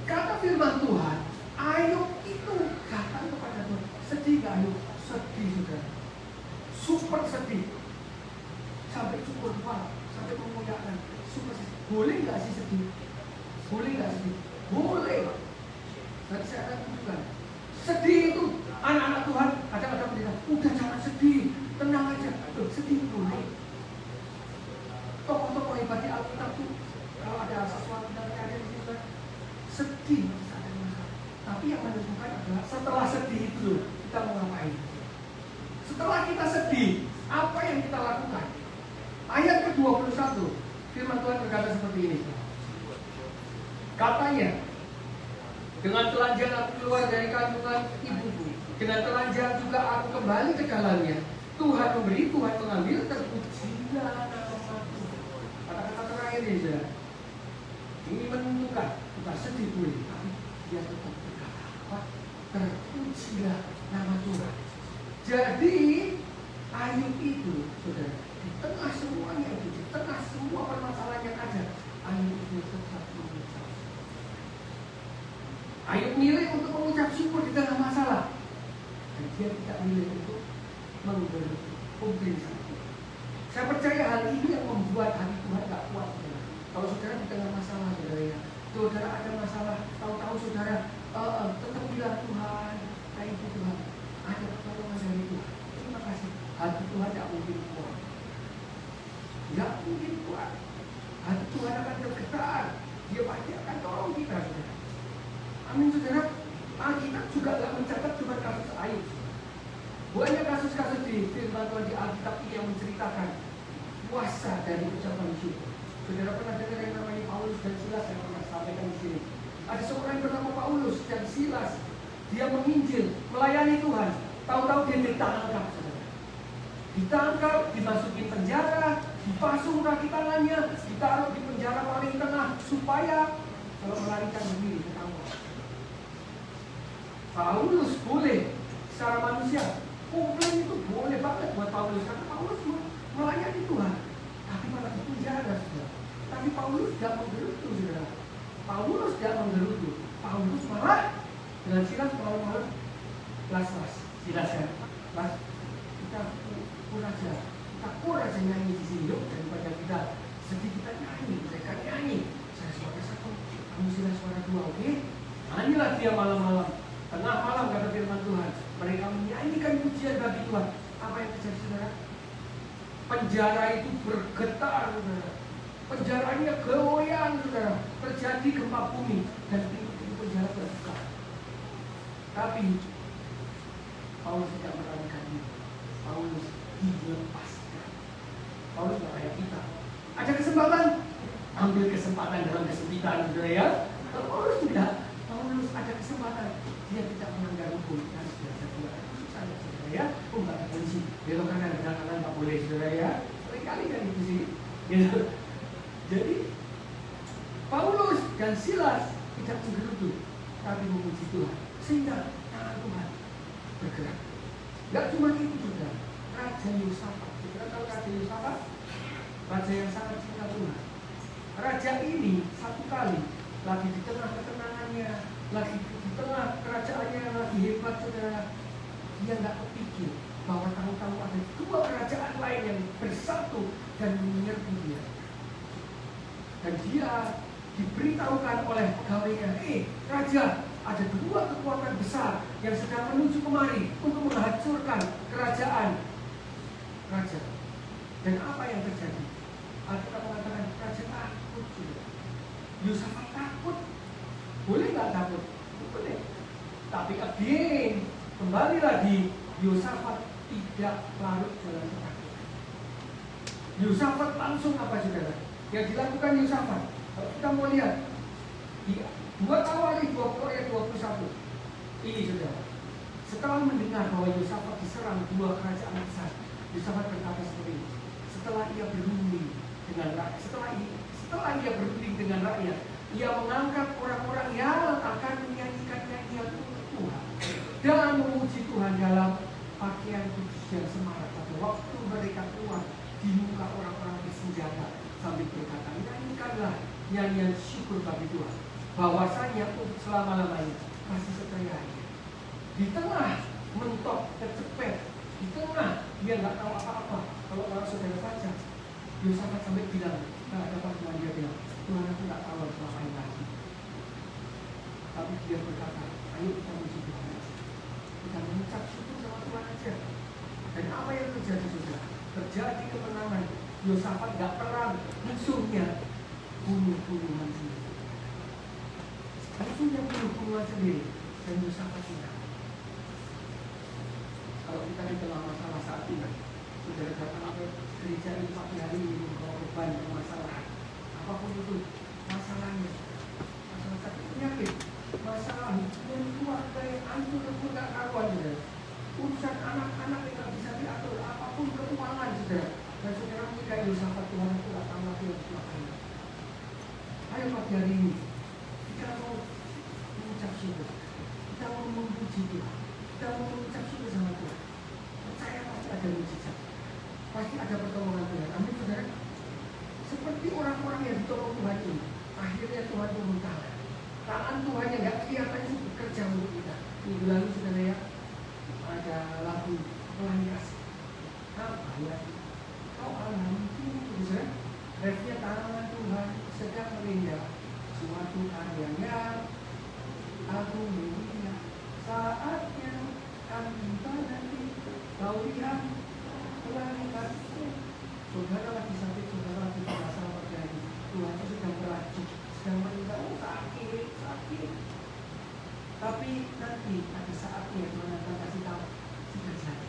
S2: kata firman Tuhan, Ayub itu datang kepada Tuhan. Sedih gak Ayub? Sedih, saudara. Super sedih. Sampai cukur kepala, sampai mengoyakkan. Super sedih. Boleh gak sih sedih? Boleh gak sedih? Boleh. Nanti saya akan tunjukkan. Sedih itu anak-anak Tuhan kadang-kadang bilang, udah jangan sedih, tenang aja. Loh, sedih boleh. Tokoh-tokoh hebat di Alkitab itu kalau ada sesuatu dari ada di situ sedih, tapi yang menentukan adalah setelah sedih itu kita mau ngapain. Setelah kita sedih, apa yang kita lakukan? Ayat ke-21 firman Tuhan berkata seperti ini. Katanya, dengan telanjang aku keluar dari kandungan ibuku, dengan telanjang juga aku kembali ke dalamnya. Tuhan memberi, Tuhan mengambil, terpujilah namamu. Kata-kata terakhir ini, saudara. Ini menentukan, kita sedih boleh, tapi dia tetap berkata apa? Terpujilah nama Tuhan. Jadi Ayub itu, saudara, di tengah semuanya itu, di tengah semua permasalahan yang ada, Ayub itu tetap mengucap. Ayub milih untuk mengucap syukur di tengah masalah, dan dia tidak milih untuk menggerutu sakit. Saya percaya hal ini yang membuat hati Tuhan tak kuat, saudara. Kalau saudara di tengah masalah, saudara ya, saudara ada masalah, tahu-tahu saudara tetap bilang Tuhan, kayak itu Tuhan, ada pertolongan dari Tuhan. Terima kasih. Hati Tuhan tidak mungkin kuat. Tidak mungkin kuat. Hati Tuhan akan bergetar. Dia pasti akan tolong kita, saudara. Amin, saudara. Alkitab juga tidak mencatat cuma kasus Ayub. Banyak kasus-kasus di firman Tuhan di Alkitab ini yang menceritakan kuasa dari ucapan syukur. Saudara pernah dengar yang namanya Paulus dan Silas, yang pernah sampaikan di sini. Ada seorang yang bernama Paulus dan Silas. Dia menginjil, melayani Tuhan. Tahu-tahu dia ditangkap, saudara. Ditangkap, dimasukin penjara, dipasung kaki tangannya, ditaruh di penjara paling tengah supaya kalau melarikan diri ke kamar. Paulus boleh secara manusia, komplain itu boleh banget buat Paulus karena Paulus melayani Tuhan. Tapi malah di penjara, saudara. Tapi Paulus tidak menggerutu, saudara. Paulus tidak menggerutu. Paulus malah dengan Silas malah las Silas ya, las kita kur aja nyanyi di sini yuk, daripada kita sedih kita nyanyi, mereka nyanyi. Saya suara satu, kamu Silas suara dua, oke? Nyanyilah dia malam-malam, tengah malam kata firman Tuhan. Mereka menyanyikan pujian bagi Tuhan. Apa yang terjadi, saudara? Penjara itu bergetar, saudara. Penjaranya goyang, saudara. Terjadi gempa bumi dan pintu penjara terbuka. Tapi Paulus tidak melarikan diri. Paulus dilepaskan. Paulus tidak kayak kita. Ada kesempatan, ambil kesempatan dalam kesempitan, saudara ya. Kalau Paulus tidak, Paulus ada kesempatan. Dia tidak melanggar hukum. Dan biasa dia susah, saudara ya. Nggak ada polisi. Belok kanan nggak boleh, saudara ya. Seringkali kan itu sih. Gitu. Jadi Paulus dan Silas tidak menggerutu, tapi memuji Tuhan. Sehingga tangan Tuhan bergerak. Gak cuma itu juga, Raja Yosafat. Kita tahu Raja Yosafat, raja yang sangat cinta Tuhan. Raja ini satu kali lagi di tengah ketenangannya, lagi di tengah kerajaannya yang lagi hebat, saudara. Dia nggak kepikir bahwa tahu-tahu ada dua kerajaan lain yang bersatu dan menyerbu dia. Dan dia diberitahukan oleh pegawainya, raja, ada dua kekuatan besar yang sedang menuju kemari untuk menghancurkan kerajaan raja. Dan apa yang terjadi? Alkitab mengatakan raja takut juga. Yosafat takut. Boleh nggak takut? Boleh. Tapi again, kembali lagi, Yosafat tidak larut dalam ketakutan. Yosafat langsung apa saudara? Yang dilakukan Yosafat, kalau kita mau lihat di 2 Tawari 20 ayat 21, ini saudara. Setelah mendengar bahwa Yosafat diserang 2 kerajaan besar, Yosafat berkata seperti ini. Setelah ia berunding dengan rakyat, setelah ia berunding dengan rakyat, ia mengangkat orang-orang yang akan menyanyikan nyanyian untuk Tuhan dan memuji Tuhan dalam pakaian kudus yang semarak pada waktu mereka keluar di muka orang-orang bersenjata sambil berkata, nyanyikanlah nyanyian syukur bagi Tuhan bahwasanya untuk selama-lamanya kasih setianya. Di tengah mentok tercepet, di tengah dia nggak tahu apa-apa. Kalau orang saudara baca, Yosafat sampai bilang, nggak ada Tuhan, dia bilang, Tuhan aku nggak tahu harus ngapain lagi. Tapi dia berkata, ayo kita memuji Tuhan aja. Kita mengucap syukur sama Tuhan aja. Dan apa yang terjadi saudara? Terjadi kemenangan. Yosafat nggak perang, musuhnya bunuh-bunuhan sendiri. Musuhnya bunuh-bunuhan sendiri. Dan Yosafat tidak. Kalau kita di tengah masalah saat ini, saudara datang ke gereja ini pagi hari ini membawa beban permasalahan, apapun itu masalahnya, masalah sakit penyakit, masalah hubungan keluarga yang hancur lebur gak karuan, saudara, urusan anak-anak yang gak bisa diatur, apapun keuangan, saudara, dan saudara menikah Yosafat, Tuhan aku gak tahu lagi harus ngapain. Ayo pagi hari ini kita mau mengucap syukur, kita mau memuji Tuhan, kita mau mengucap syukur sama Tuhan. Percaya pasti ada mujizat, pasti ada pertolongan Tuhan. Amin saudara. Seperti orang-orang yang ditolong Tuhan ini, akhirnya Tuhan turun tangan Tuhan yang nggak kelihatan itu bekerja untuk kita. Minggu lalu saudara ya, ada lagu pelangi kasih. Apa ya? Kau alhamdulillah, saudara. Refnya tangan Tuhan sedang merindah suatu karyanya. Aku melihat saatnya kami tiba nanti. Kau lihat pelangi kasih. Saudara lagi sakit, saudara lagi masalah terjadi. Tuhan itu sedang beracun, sedang merindah, sakit. Tapi nanti ada saatnya Tuhan akan kasih tahu sudah jadi.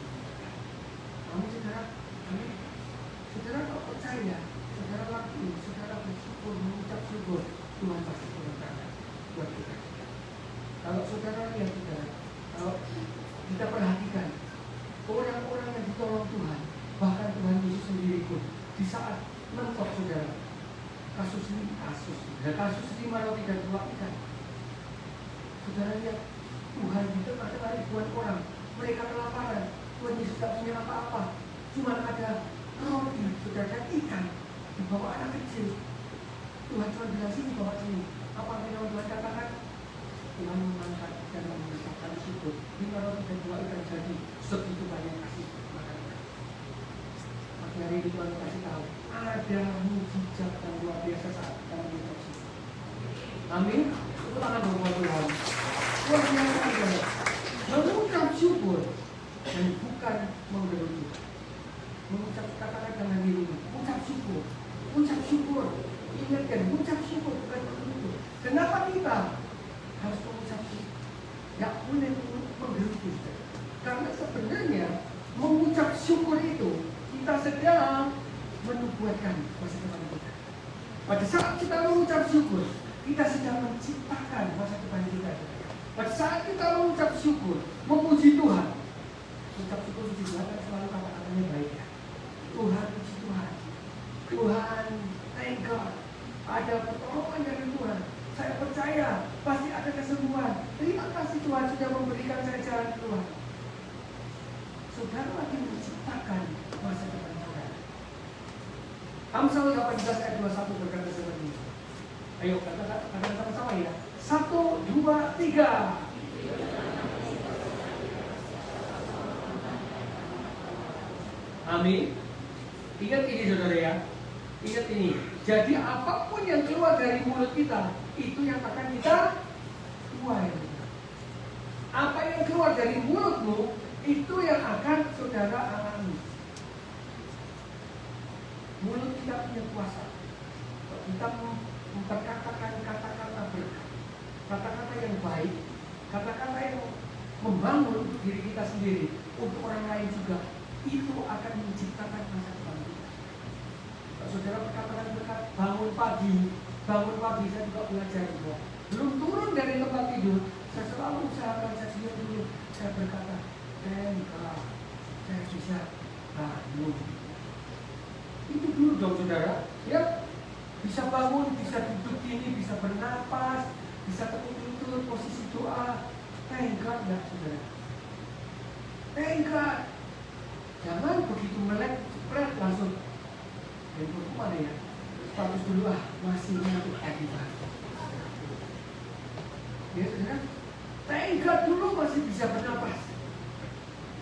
S2: Amin saudara. Amin. Saudara kok percaya? Saudara lakuin, saudara bersyukur, mengucap syukur, Tuhan pasti turun tangan buat kita. Kalau saudara lihat saudara, kalau kita perhatikan orang-orang yang ditolong Tuhan, bahkan Tuhan Yesus sendiri pun di saat mentok saudara, kasus 5 roti dan 2 ikan. Saudara lihat Tuhan di tengah-tengah ribuan orang, mereka kelaparan, Tuhan Yesus tak punya apa-apa, cuma ada roti, saudara, dan ikan di bawah anak kecil. Tuhan cuma bilang sini, bawa sini. Apa yang Tuhan katakan? Tuhan mengangkat dan mengucapkan syukur. 5 roti dan 2 ikan jadi segitu banyak kasih makan. Pagi hari ini Tuhan kasih tahu ada mujizat yang luar biasa saat kita mengucap syukur. Amin. Tepuk tangan buat Tuhan. Luar biasa adalah mengucap syukur dan bukan menggerutu. Mengucap katakan dengan diri, ucap syukur. Ingatkan, ucap syukur bukan menggerutu. Kenapa kita harus mengucap syukur? Tidak boleh menggerutu. Karena sebenarnya mengucap syukur itu kita sedang menubuatkan masa depan kita. Pada saat kita mengucap syukur, kita sedang menciptakan masa depan kita. Pada saat kita mengucap syukur, memuji Tuhan, ucap syukur puji Tuhan kan selalu kata-katanya baik ya. Tuhan puji Tuhan, Tuhan thank God, ada pertolongan dari Tuhan. Saya percaya pasti ada kesembuhan. Terima kasih Tuhan sudah memberikan saya jalan keluar. Saudara lagi menciptakan masa depan saudara. Amsal 18 ayat 21 berkata seperti ini. Ayo katakan sama-sama ya. 1, 2, 3. Amin. Ingat ini saudara ya. Ingat ini. Jadi apapun yang keluar dari mulut kita, itu yang akan kita tuai. Apa yang keluar dari mulutmu, itu yang akan saudara alami. Mulut kita punya kuasa. Kita memperkatakan kata-kata berkat. kata-kata yang baik, kata-kata yang membangun diri kita sendiri untuk orang lain juga, itu akan menciptakan masa depan kita. Kalau saudara berkata-kata bangun pagi saya juga belajar juga. Belum turun dari tempat tidur, saya selalu usahakan, saya senyum dulu, saya berkata, kalau saya bisa bangun. Itu dulu dong saudara, ya. Bisa bangun, bisa duduk gini, bisa bernapas, bisa tekuk lutut, posisi doa. Thank God ya saudara. Thank God. Jangan begitu melek, spread langsung. Handphone mana ya? Status dulu masih untuk aktifan. Ya saudara. Thank God dulu masih bisa bernapas.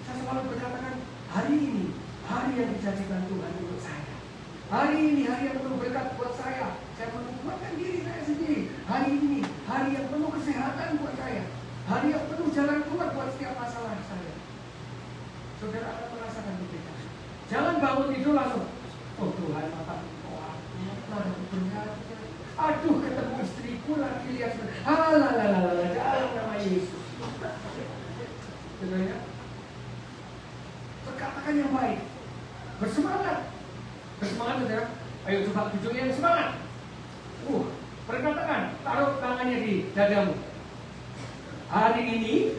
S2: Saya selalu berkatakan, hari ini hari yang dijadikan Tuhan untuk saya. Hari ini hari yang penuh berkat buat saya. Saya menguatkan diri saya sendiri. Hari ini hari yang penuh kesehatan buat saya. Hari yang penuh jalan keluar buat setiap masalah saya. Saudara akan merasakan berbeda. Jangan bangun tidur langsung, oh Tuhan, mata berat. Aduh, ketemu istriku lagi lihat. Halalala, dalam nama Yesus. Saudara, perkatakan yang baik. Bersemangat. Bersemangat saudara. Ayo coba tunjuk yang semangat. Perkatakan, taruh tangannya di dadamu. Hari ini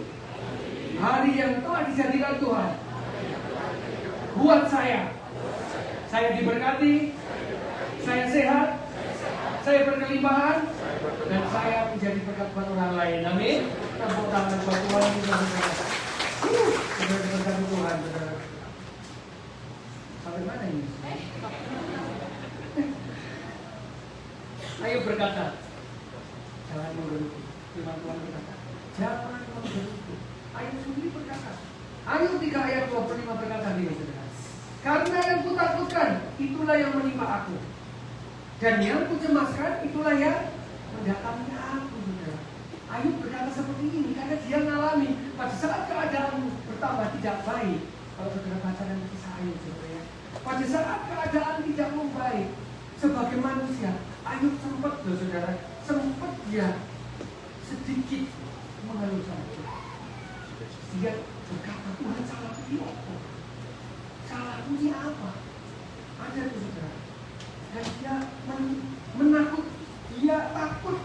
S2: hari yang telah dijadikan Tuhan buat saya. Saya diberkati, saya sehat, saya berkelimpahan, dan saya menjadi berkat buat orang lain. Amin. Tepuk tangan buat Tuhan ini saudara. Saudara diberkati Tuhan, saudara. Sampai mana ini? Ayo berkata, jangan menggerutu. Firman Tuhan berkata, jangan menggerutu. Ayo sendiri berkata. Ayo 3 ayat 25 berkata ini saudara. Karena yang kutakutkan, itulah yang menimpa aku. Dan yang kucemaskan, itulah yang mendatangi aku saudara. Ayo berkata seperti ini, karena dia mengalami pada saat keadaan bertambah tidak baik. Kalau saudara baca dan kisah Ayub saudara ya. Pada saat keadaan tidak membaik, sebagai manusia, Ayub sempat loh saudara, sempat dia sedikit mengeluh sama Tuhan. Dia berkata, Tuhan salahku ini apa? Salahku ini apa? Ada tuh saudara. Dan dia menakut, dia takut,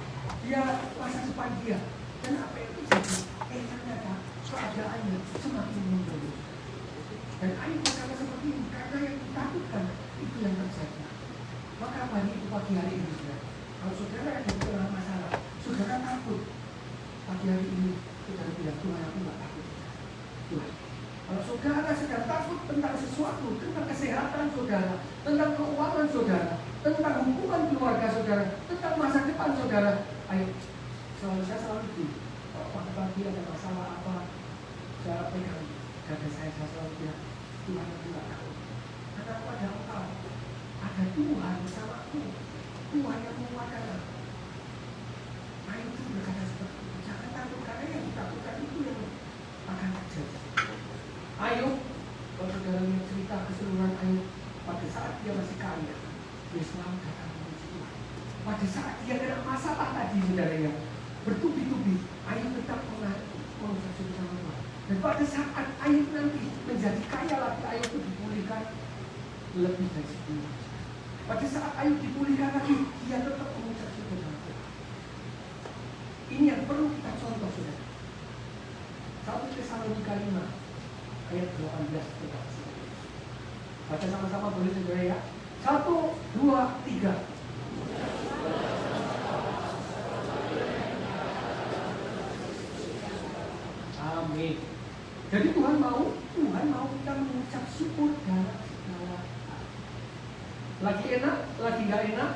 S2: dia masa depan dia. Dan apa yang terjadi? Ternyata keadaannya semakin memburuk. Dan Ayub berkata seperti ini, karena yang ditakutkan itu yang terjadi. Maka pagi itu pagi hari ini saudara, kalau saudara ada di tengah masalah, saudara takut. Pagi hari ini saudara bilang, Tuhan aku gak takut. Tuhan, kalau saudara sedang takut tentang sesuatu, tentang kesehatan saudara, tentang keuangan saudara, tentang hubungan keluarga saudara, tentang masa depan saudara, ayo, saya selalu begini. Kalau pagi ada masalah apa, saya pegang dada saya selalu bilang, Tuhan aku gak takut. Karena pada engkau ada Tuhan bersamaku, Tuhan yang menguatkan aku. Ayub itu berkata seperti itu. Jangan takut, karena yang ditakutkan itu yang akan terjadi. Ayub, kalau saudara lihat cerita keseluruhan Ayub, pada saat dia masih kaya, dia selalu datang memuji Tuhan. Pada saat dia kena masalah tadi saudara yang bertubi-tubi, Ayub tetap mengucap syukur sama Tuhan. Dan pada saat Ayub nanti menjadi kaya lagi, Ayub itu dipulihkan lebih dari 10. Pada saat Ayub dipulihkan lagi, dia tetap mengucap syukur sama Tuhan. Ini yang perlu kita contoh saudara. 1 Tesalonika 5 ayat 18. Baca sama-sama boleh saudara ya. 1, 2, 3. Amin. Jadi Tuhan mau kita mengucap syukur dalam segala hal. Lagi enak, lagi gak enak,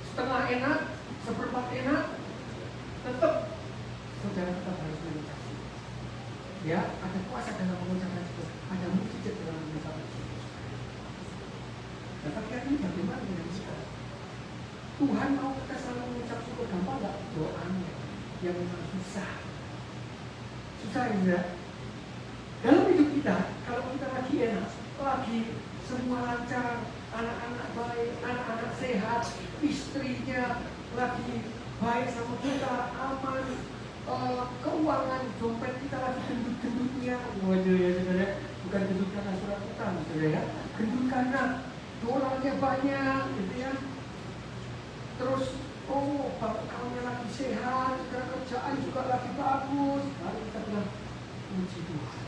S2: setengah enak, seperempat enak, tetap saudara tetap harus mengucap syukur. Ya, ada kuasa dalam mengucapkan syukur, ada mukjizat dalam mengucapkan syukur. Dan tapi ini bagaimana dengan kita? Tuhan mau kita selalu mengucap syukur, gampang gak? Doanya yang memang susah ya. Dalam hidup kita, kalau kita lagi enak, lagi semua lancar, anak-anak baik, anak-anak sehat, istrinya lagi baik sama kita, aman, keuangan, dompet kita lagi gendut-gendutnya. Waduh ya saudara, bukan gendut karena surat utang saudara ya, gendut karena dolarnya banyak gitu ya. Terus bank account-nya lagi sehat, kerjaan juga lagi bagus. Lalu kita bilang, puji Tuhan,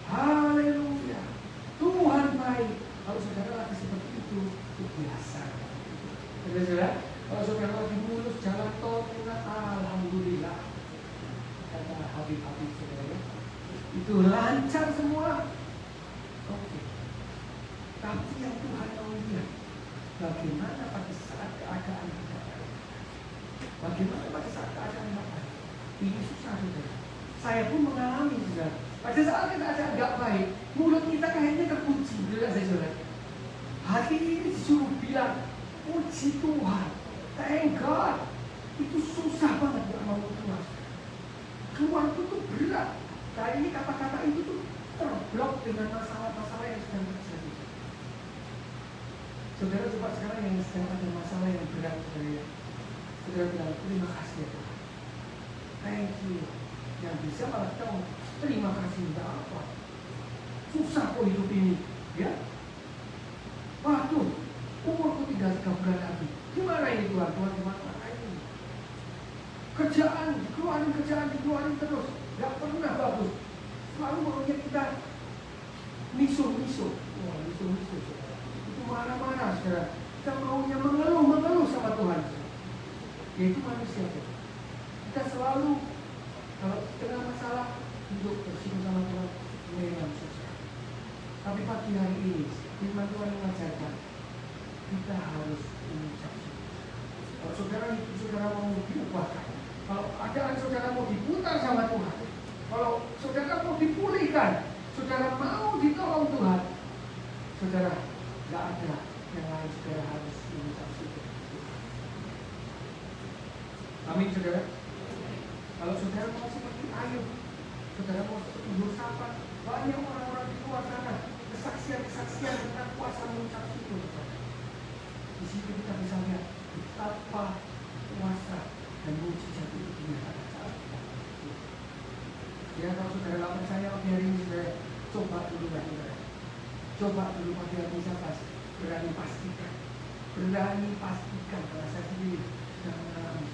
S2: haleluya, Tuhan baik. Kalau saudara lagi seperti itu biasa. Saudara, kalau saudara lagi mulus jalan tol, alhamdulillah, kata Habib-Habib saudara, itu lancar semua. Oke. Tapi yang Tuhan mau lihat, bagaimana pada saat keadaan kita? Bagaimana pada saat keadaan kita? Ini susah saudara. Saya pun mengalami saudara. Pada saat keadaan gak baik, mulut kita kayaknya terpuji, saudara. Hati ini disuruh bilang, puji Tuhan, thank God. Itu susah banget gak mau keluar. Keluar itu tuh berat. Kayak ini kata-kata itu tuh terblok dengan masalah-masalah yang sedang terjadi. Saudara coba sekarang yang sedang ada masalah yang berat saudara. Saudara bilang, terima kasih ya Tuhan. Thank you. Yang bisa malah tahu, terima kasih minta apa. Susah kok hidup ini, ya. Waduh, umurku tinggal 3 bulan lagi. Gimana ini Tuhan? Tuhan gimana ini? Kerjaan dikeluarin terus. Gak pernah bagus. Selalu maunya kita miso-miso. Wah, miso-miso. Itu marah-marah, saudara. Kita maunya mengeluh sama Tuhan. Yaitu manusia. Kita selalu, kalau tengah masalah, hidup bersama sama Tuhan, memang susah. Tapi pagi hari ini, firman Tuhan mengajarkan, kita harus mengucap syukur. Kalau saudara mau diubahkan, kalau keadaan saudara mau diputar sama Tuhan, kalau saudara mau dipulihkan, saudara mau ditolong Tuhan, saudara gak ada yang lain, saudara harus mengucap syukur. Amin saudara. Kalau saudara mau seperti Ayub, saudara mau seperti Yosafat, banyak orang-orang di luar sana, kesaksian tentang kuasa mengucap syukur. Di situ kita bisa lihat betapa kuasa dan mujizat itu dinyatakan saat kita. Ya, kalau saudara nggak percaya pagi hari ini, saudara coba dulu lah saudara. Coba dulu pagi hari ini saja, berani pastikan kalau saya sendiri sudah mengalami.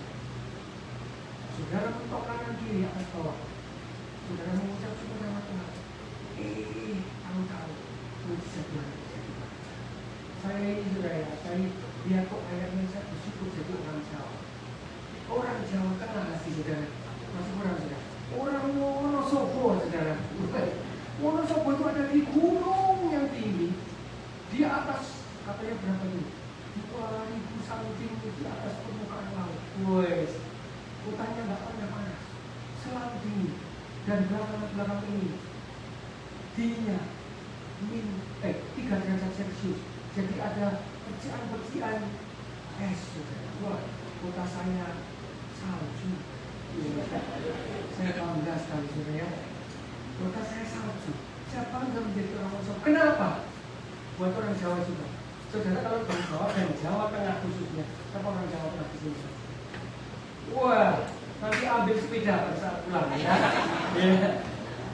S2: Saudara mentok kanan kiri atas bawah, saudara mengucap syukur sama Tuhan. Tahu mujizat Tuhan. Saya ini saudara ya, saya lihat kok ayatnya saya bersyukur jadi orang Jawa. Orang Jawa Tengah sih saudara, masih orang saudara. Orang Wonosobo saudara. Wonosobo itu ada di gunung yang tinggi, di atas katanya berapa ini? 2.000 something di atas permukaan laut. Wes, hutannya nggak pernah panas, selalu dingin. Dan belakang ini dinginnya -3 derajat Celcius. Jadi ada percikan es saudara. Wah, kota saya salju. Saya bangga sekali saudara ya. Kota saya salju. Saya bangga menjadi orang Wonosobo. Kenapa? Buat orang Jawa juga. Saudara kalau dari Jawa dan Jawa Tengah khususnya, siapa orang Jawa Tengah di sini? Wah, nanti ambil sepeda pada saat pulang ya.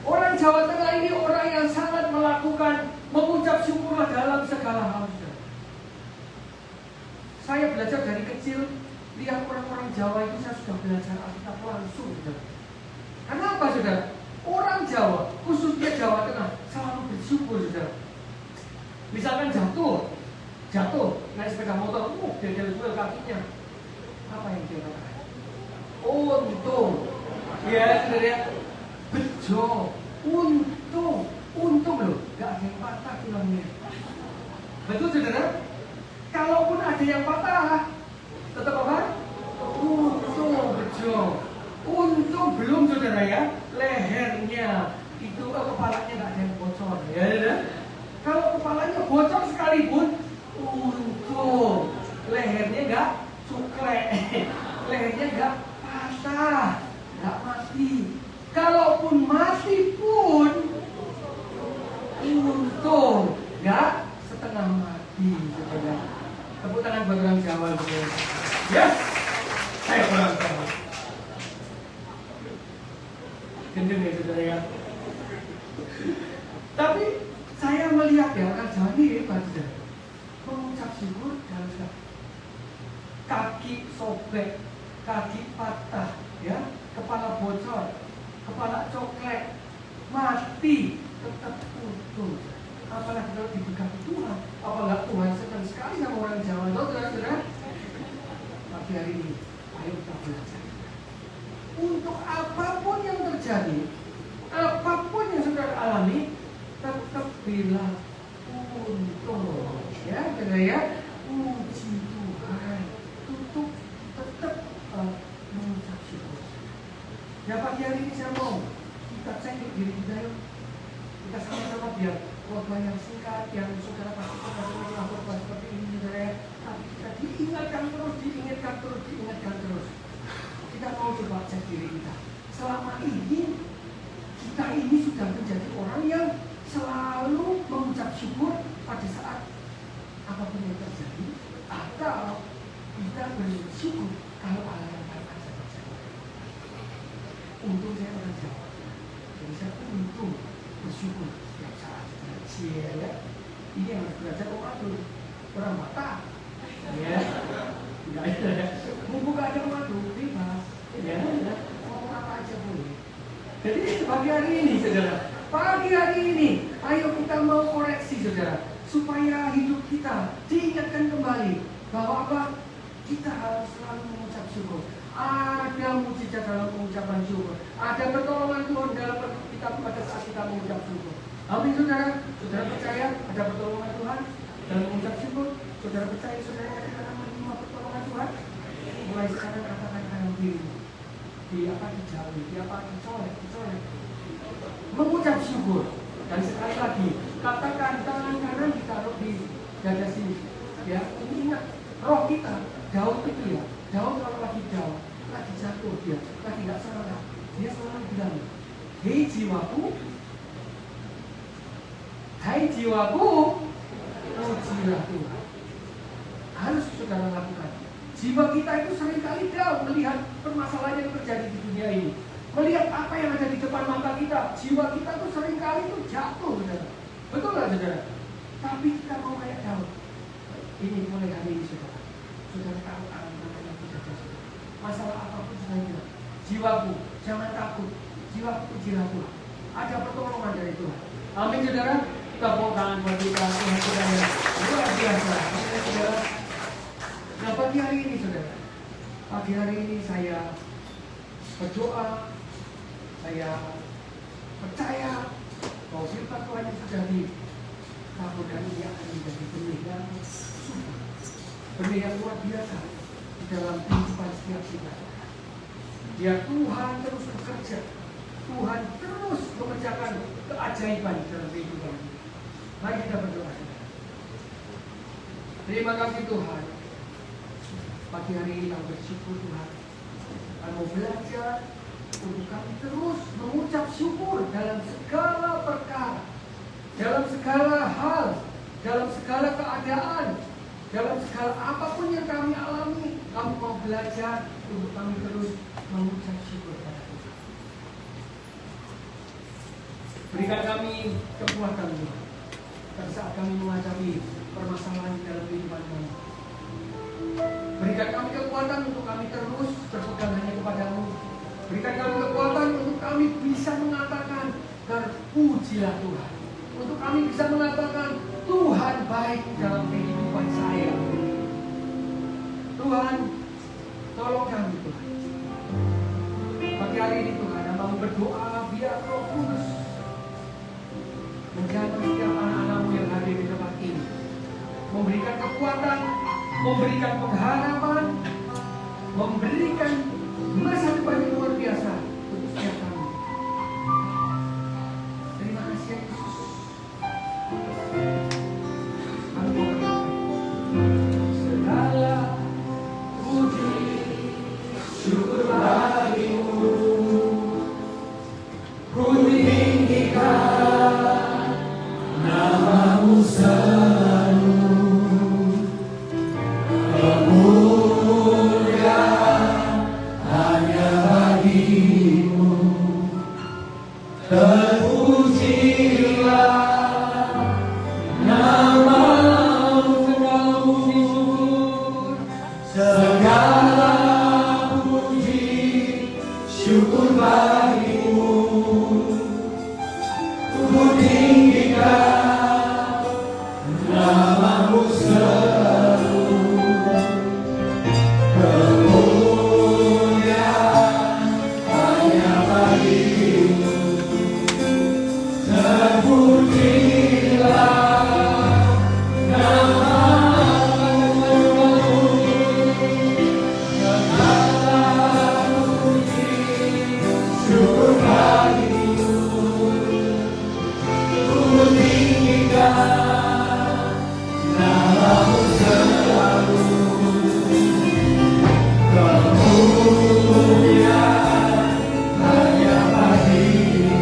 S2: Orang Jawa Tengah ini orang yang sangat melakukan mengucap syukurlah dalam segala hal. Saya belajar dari kecil, lihat orang-orang Jawa itu saya sudah belajar Alkitab langsung. Kenapa saudara? Orang Jawa, khususnya Jawa Tengah, selalu bersyukur saudara. Misalkan jatuh, naik sepeda motor, dia jual kakinya. Apa yang dia katakan? Untung, ya saudara ya. Bejo, untung loh, gak ada yang patah tulangnya. Betul saudara? Kalaupun ada yang patah, tetap apa? Untung, bejo. Untung belum saudara ya, lehernya itu kepalanya gak ada yang bocor, ya saudara. Kalau kepalanya bocor sekalipun, untung lehernya gak cuklek, lehernya gak patah, gak mati. Kalaupun mati pun untung gak setengah mati saudara. Tepuk tangan buat orang Jawa saudara. Yes, saya ya. Tapi saya melihat ya orang Jawa ini hebat, mengucap syukur dalam segala. Kaki sobek, kaki patah, ya, kepala bocor, kepala coklat, mati, tetap utuh. Apalagi kalau diberkati Tuhan, apalagi Tuhan senang sekali sama orang Jawa. Tahu saudara-saudara? Pagi hari ini, ayo kita belajar. Untuk apapun yang terjadi, apapun yang saudara alami, tetap bilang untung, ya, saudara ya, puji Tuhan, tutup, tetap mengucap syukur. Ya pagi hari ini saya mau kita cek diri kita yuk, kita sama-sama biar khotbah yang singkat, yang saudara pasti pernah khotbah seperti ini, saudara ya, tapi kita diingatkan terus. Kita mau coba cek diri kita. Selama ini kita ini sudah menjadi orang yang selalu mengucap syukur pada saat apapun yang terjadi, atau kita bersyukur kalau hal yang baik saja terjadi. Untung saya orang Jawa, jadi saya untung bersyukur setiap saat. Ya, ini yang harus belajar orang Batak, ya, tidak ada. Mumpung gak ada madu, bebas, ya, mau apa aja boleh. Jadi pagi hari ini, saudara, pagi hari ini, ayo kita mau koreksi, saudara, supaya hidup kita diingatkan kembali bahwa apa? Kita harus selalu mengucap syukur. Ada mujizat dalam pengucapan syukur. Ada pertolongan Tuhan dalam kita pada saat kita mengucap syukur. Amin, saudara. Saudara percaya ada pertolongan Tuhan dalam mengucap syukur? Saudara percaya saudara akan menerima pertolongan Tuhan? Mulai sekarang katakan kanan kiri, dijauhi, dicolek. Mengucap syukur. Dan sekali lagi, katakan tangan kanan ditaruh di dada sini. Ya, ini ingat, roh kita, Daud itu ya, Daud kalau lagi down, lagi jatuh dia, lagi nggak semangat, dia selalu bilang, hei jiwaku, pujilah Tuhan. Harus saudara lakukan. Jiwa kita itu seringkali down melihat permasalahan yang terjadi di dunia ini, melihat apa yang ada di depan mata kita. Jiwa kita tuh seringkali itu jatuh, saudara. Betul nggak, saudara? Tapi kita mau kayak Daud. Ini mulai hari ini, saudara. Saudara tahu apa yang kita terjadi. Masalah apapun saudara bilang, jiwaku jangan takut, jiwaku pujilah Tuhan. Ada pertolongan dari Tuhan. Amin, saudara. Tepuk tangan buat kita, Tuhan kita yang luar biasa. Saudara. Nah, pagi hari ini, saudara, pagi hari ini saya berdoa, saya percaya bahwa firman Tuhan yang sudah dikabulkan ini akan menjadi benih yang super, benih yang luar biasa di dalam kehidupan setiap kita. Biar Tuhan terus bekerja, Tuhan terus mengerjakan keajaiban dalam kehidupan kita. Mari kita berdoa. Terima kasih Tuhan. Pagi hari ini kami bersyukur Tuhan. Kami mau belajar untuk kami terus mengucap syukur dalam segala perkara, dalam segala hal, dalam segala keadaan, dalam segala apapun yang kami alami. Kami mau belajar untuk kami terus mengucap syukur pada Tuhan. Berikan kami kekuatan Tuhan pada saat kami menghadapi permasalahan di dalam kehidupan kami. Berikan kami kekuatan untuk kami terus berpegang hanya kepadamu. Berikan kami kekuatan untuk kami bisa mengatakan terpujilah Tuhan. Untuk kami bisa mengatakan Tuhan baik dalam kehidupan saya. Tuhan, tolong kami Tuhan. Pagi hari ini Tuhan, kami mau berdoa biar Roh Kudus menjaga setiap anak-anakmu yang hadir di tempat ini. Memberikan kekuatan, memberikan pengharapan, memberikan masa depan yang luar biasa untuk setiap kami. Terima kasih ya Yesus. Kami berdoa. Segala puji syukur bagimu, ku tinggikan namamu selalu. Kemuliaan hanya bagimu. Terpujilah namamu, segala puji syukur, segala puji syukur bagimu. Ku tinggikan namamu selalu, kemuliaan hanya bagimu. Terpujilah namamu, segala puji syukur bagimu. Ku tinggikan namamu selalu, kemuliaan hanya bagimu.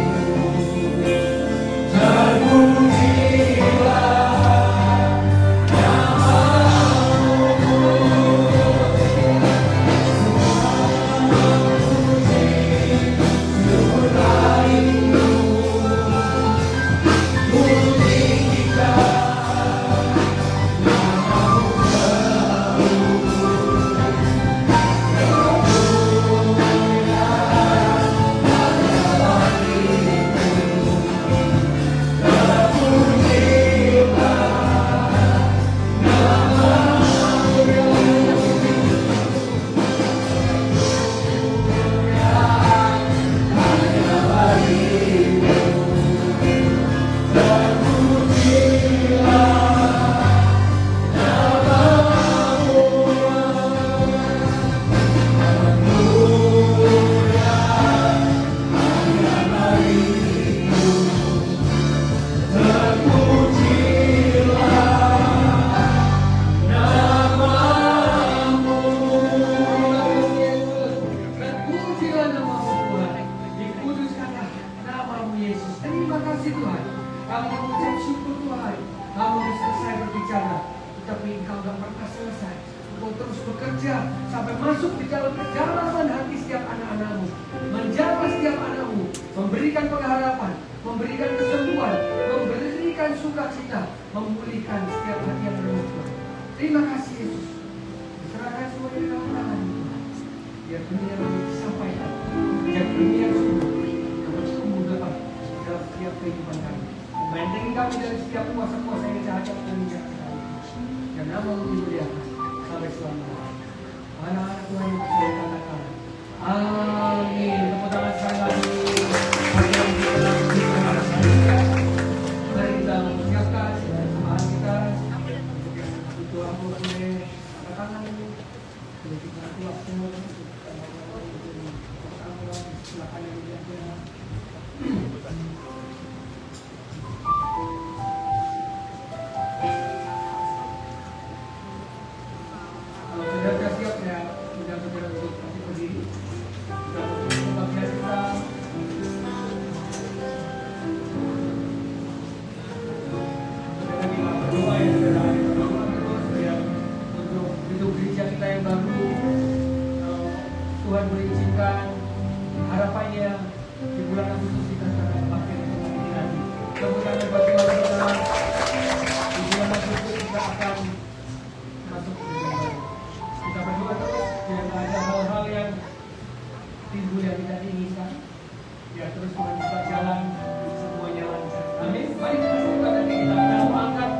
S2: Sampai masuk di dalam perjalanan hati setiap anak-anakmu, menjaga setiap anakmu, memberikan pengharapan, memberikan kesembuhan, memberikan sukacita, memulihkan setiap hati yang lemah. Terima kasih Yesus. Serahkan semuanya di dalam tangan Tuhan. Biar dunia yang disampaikan, biar dunia yang sungguh tumbuh dapat dalam setiap kehidupan kami. Membentengi kami dari setiap kuasa-kuasa yang jahat yang menginjak kami. Dan nama-Mu dimuliakan sampai selamanya. Anak-anak Tuhan yang saya katakan amin. Tepuk tangan sekali lagi. Mari kita mempersiapkan semangat kita untuk Tuhan boleh katakan ini. Jadi kita keluar semua. Silakan yang dilakukan. Tuhan berizinkan harapannya di bulan Agustus kita akan pakai lagi. Kemudian buat Tuhan kita di bulan Agustus kita akan masuk ke bulan. Kita berdoa terus biar ada hal-hal yang timbul yang tidak diinginkan. Biar terus Tuhan buka jalan semuanya lancar. Amin. Mari kita sambut hati kita. Kita mau angkat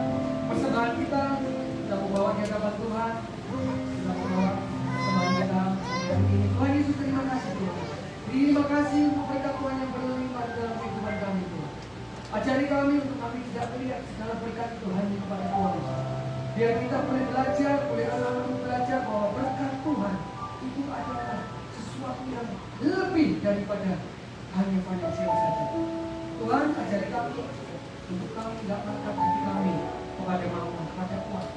S2: persembahan kita. Kita mau bawa ke hadapan Tuhan. Kita mau bawa teman kita. Tuhan Yesus, terima kasih Tuhan. Terima kasih untuk berkat Tuhan yang berlimpah dalam kehidupan kami Tuhan. Ajari kami untuk kami tidak melihat segala berkat itu hanya kepada Tuhan. Biar kita boleh belajar, boleh anak-anak belajar bahwa berkat Tuhan itu adalah sesuatu yang lebih daripada hanya finansial saja. Tuhan ajari kami untuk kami tidak mengangkat hati kami kepada mammon, kepada Tuhan.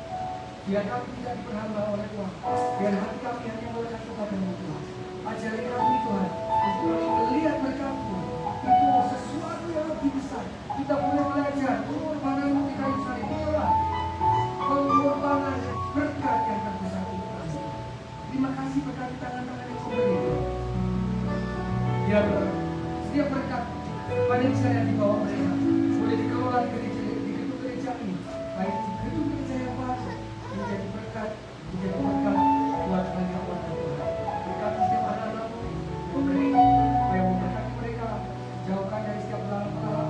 S2: Biar kami tidak diperhamba oleh Tuhan. Biar hati kami hanya melekat kepada-Mu Tuhan. Ajari kami Tuhan untuk kami melihat berkat-Mu itu sesuatu yang lebih besar. Kita boleh belajar pengorbanan-Mu di kayu salib itulah pengorbanan berkat yang terbesar untuk kami. Terima kasih berkat tangan-tangan yang memberi. Biar setiap berkat financial ada di bawah mereka. Boleh dikelola di gedung gereja ini. Baik di gedung gereja yang baru menjadi berkat buat banyak orang Tuhan. Berkati setiap anak-anakmu, memberi yang memberkati mereka. Jauhkan dari setiap masalah,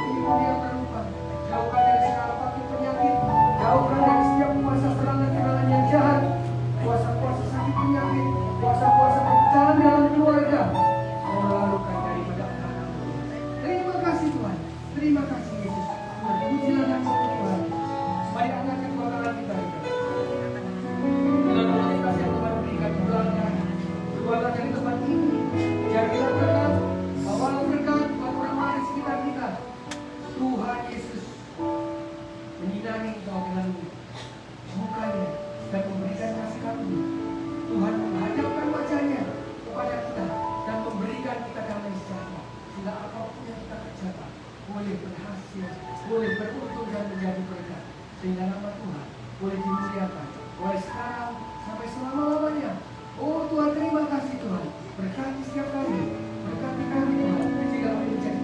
S2: ini yang terlupa. Jauhkan dari segala sakit penyakit. Jauhkan dari setiap kuasa serangan-serangan yang jahat. Kuasa-kuasa sakit penyakit, kuasa-kuasa perpecahan dalam keluarga. Melalukan daripada anak-anakmu. Terima kasih Tuhan. Terima kasih Yesus. Pujilah nama Tuhan. Mari angkat kedua tangan kita. Dengan kualitas yang Tuhan berikan kebenaran, keluarlah dari tempat ini. Jadilah berkat, bawalah berkat buat orang-orang di sekitar kita. Tuhan Yesus menyinari engkau dengan mukanya dan memberikan kasih karunia. Tuhan menghadapkan wajahnya kepada kita dan memberikan kita damai sejahtera. Sehingga apapun yang kita kerjakan boleh berhasil, boleh beruntung dan menjadi berkat. Sehingga nama Tuhan boleh dimuliakan mulai sekarang sampai selama-lamanya. Oh Tuhan, terima kasih Tuhan. Berkati setiap kami, berkati kami Tuhan, sehingga kami menjadi